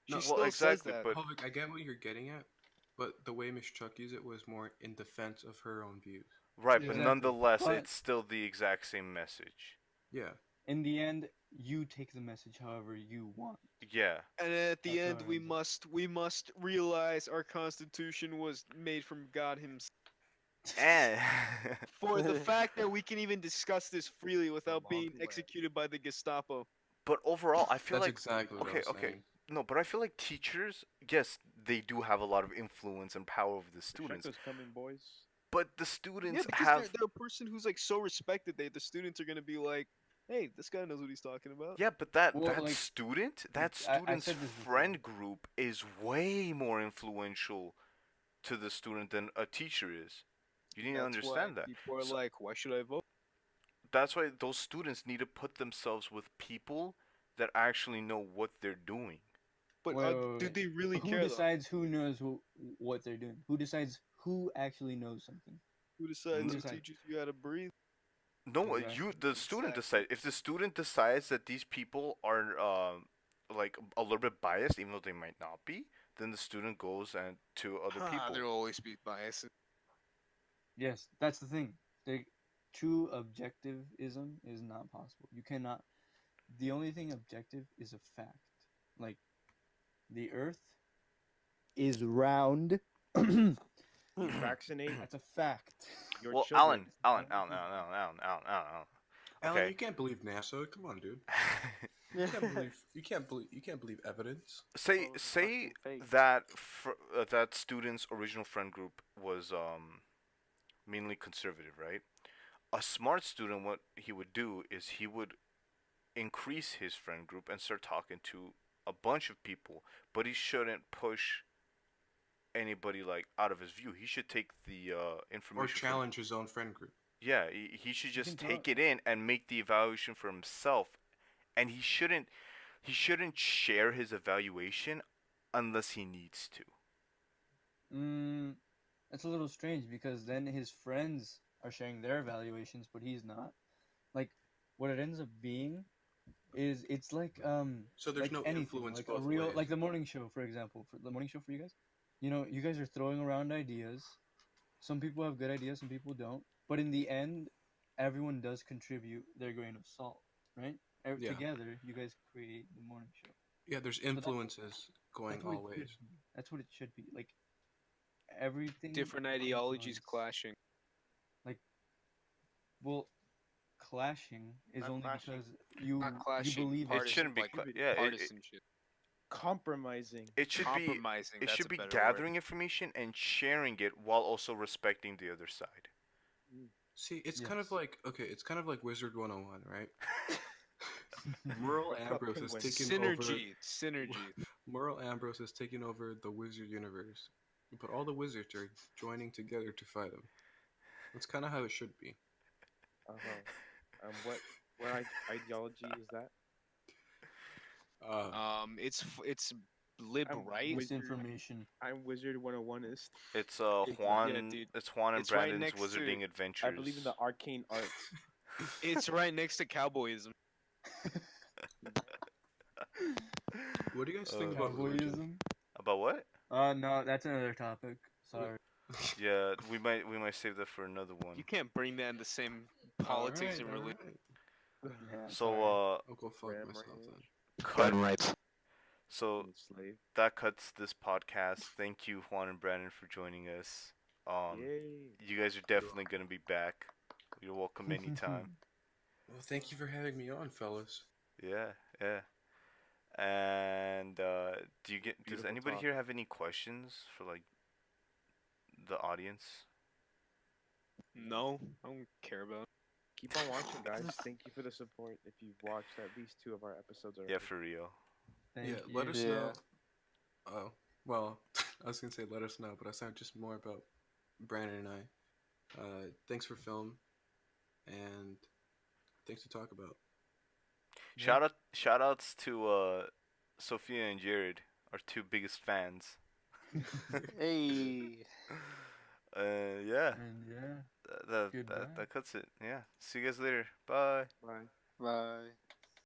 C: She
A: No,
C: still
D: well
C: says
D: exactly,
C: that.
D: but
A: Public, I get what you're getting at, but the way Miss Chuck used it was more in defense of her own views.
D: right, but
E: Exactly.
D: nonetheless,
E: But
D: it's still the exact same message.
A: Yeah.
E: in the end, you take the message however you want.
D: Yeah,
C: And at the
E: That's how
C: end,
E: it
C: we
E: ends up.
C: must realize our Constitution was made from God Himself.
D: and
C: For the fact that we can even discuss this freely without
B: From
C: being
B: all the way.
C: executed by the Gestapo.
D: but overall, I feel
A: That's
D: like
A: exactly what I
D: okay,
A: was
D: okay,
A: saying.
D: no, but I feel like teachers, yes, they do have a lot of influence and power over the students,
B: Shaka's coming, boys.
D: but the
C: Yeah,
D: students
C: because
D: have
C: they're a person who's like so respected that the students are gonna be like, "Hey, this guy knows what he's talking about."
D: yeah, but that
E: Well, like
D: that
E: I
D: student's
E: said this before.
D: friend group is way more influential to the student than a teacher is. You need to
C: That's why
D: understand that.
C: people are
D: So
C: like, "Why should I vote?"
D: that's why those students need to put themselves with people that actually know what they're doing.
C: But do
E: Wait.
C: they really
E: Who
C: care though?
E: decides who knows what they're doing? Who decides who actually knows something?
C: Who
E: Who
C: decides who
E: decides?
C: teaches you how to breathe?
D: No,
E: Exactly.
D: the student
C: Exactly.
D: decide. If the student decides that these people are like a little bit biased, even though they might not be, then the student goes and to other people.
C: There'll always be biases.
E: Yes, that's the thing. True objectivism is not possible. You cannot. The only thing objective is a fact. Like the Earth is round.
B: You vaccinate
E: That's a fact.
B: your
D: Well,
B: children.
D: Alan.
A: Alan,
D: Okay.
A: you can't believe NASA. Come on, dude. You can't believe evidence.
D: say
F: Oh, it's
D: say
F: fucking fake.
D: that that student's original friend group was mainly conservative, right? A smart student, what he would do is he would increase his friend group and start talking to a bunch of people, but he shouldn't push anybody like out of his view. He should take the
A: Or
D: information from
A: challenge his own friend group.
D: yeah. He should
E: You can
D: just
E: talk.
D: take it in and make the evaluation for himself, and he shouldn't share his evaluation unless he needs to.
E: Mm, that's a little strange because then his friends are sharing their evaluations, but he's not. Like, what it ends up being is
A: So there's
E: like
A: no
E: anything,
A: influence
E: like a
A: both
E: real
A: ways.
E: like the morning show, for example. For the morning show for you guys, you guys are throwing around ideas. Some people have good ideas, some people don't. But in the end, everyone does contribute their grain of salt, right?
A: Yeah.
E: Together, you guys create the morning show.
A: Yeah, there's
E: So
A: influences going
E: that's what it
A: all
E: should
A: ways.
E: be. That's what it should be. Like everything
C: Different ideologies
E: influence.
C: clashing.
E: Like, well, clashing is
B: Not
E: only
B: clashing.
E: because you
C: Not clashing.
E: believe
D: It shouldn't be. Yeah.
C: Partisanship.
B: Compromising.
D: It should be.
C: Compromising.
D: It
C: That's
D: should
C: a
D: be
C: better
D: gathering
C: word.
D: information and sharing it while also respecting the other side.
A: See, it's kind of
E: Yes.
A: like okay, it's kind of like Wizard 101, right? Merle
B: What's up,
A: Ambrose has
B: penguin?
A: taken over
C: Synergy.
A: Merle Ambrose has taken over the wizard universe. But all the wizards are joining together to fight him. That's kind of how it should be.
B: What ideology is that?
C: It's lib
B: I'm
C: right.
E: Misinformation.
B: I'm Wizard 101ist.
D: It's
C: Yeah, dude.
D: It's Juan and
C: It's right
D: Brandon's
C: next to-
D: Wizarding
B: I
D: Adventures.
B: believe in the arcane arts.
C: It's right next to cowboyism.
A: What do you guys think
D: Uh,
A: about religion?
E: Cowboyism?
D: About what?
E: No, that's another topic. Sorry.
D: Yeah, we might save that for another one.
C: You can't bring that in the same politics and religion.
E: Yeah,
D: So
E: sorry.
A: I'll go fuck
B: Ram
A: myself
B: range.
A: then.
D: cut.
C: rights.
D: So
B: Slave.
D: that cuts this podcast. Thank you, Juan and Brandon, for joining us.
B: Yay.
D: You guys are definitely gonna be back. You're welcome anytime.
A: Well, thank you for having me on, fellas.
D: Yeah, yeah. And does
B: Beautiful
D: anybody
B: talk.
D: here have any questions for like the audience?
C: No, I don't care about.
B: Keep on watching, guys. Thank you for the support. If you've watched at least 2 of our episodes already.
D: Yeah, for real.
E: Thank
A: yeah,
E: you.
A: let us
F: Yeah.
A: know. Oh, well, I was gonna say let us know, but I sound just more about Brandon and I. Thanks for film, and things to talk about.
E: Yeah.
D: Shout outs to Sophia and Jared, our two biggest fans.
F: Hey.
D: Yeah,
E: And yeah.
D: that
E: Goodbye.
D: that cuts it. Yeah. See you guys later. Bye.
B: Bye.
F: Bye.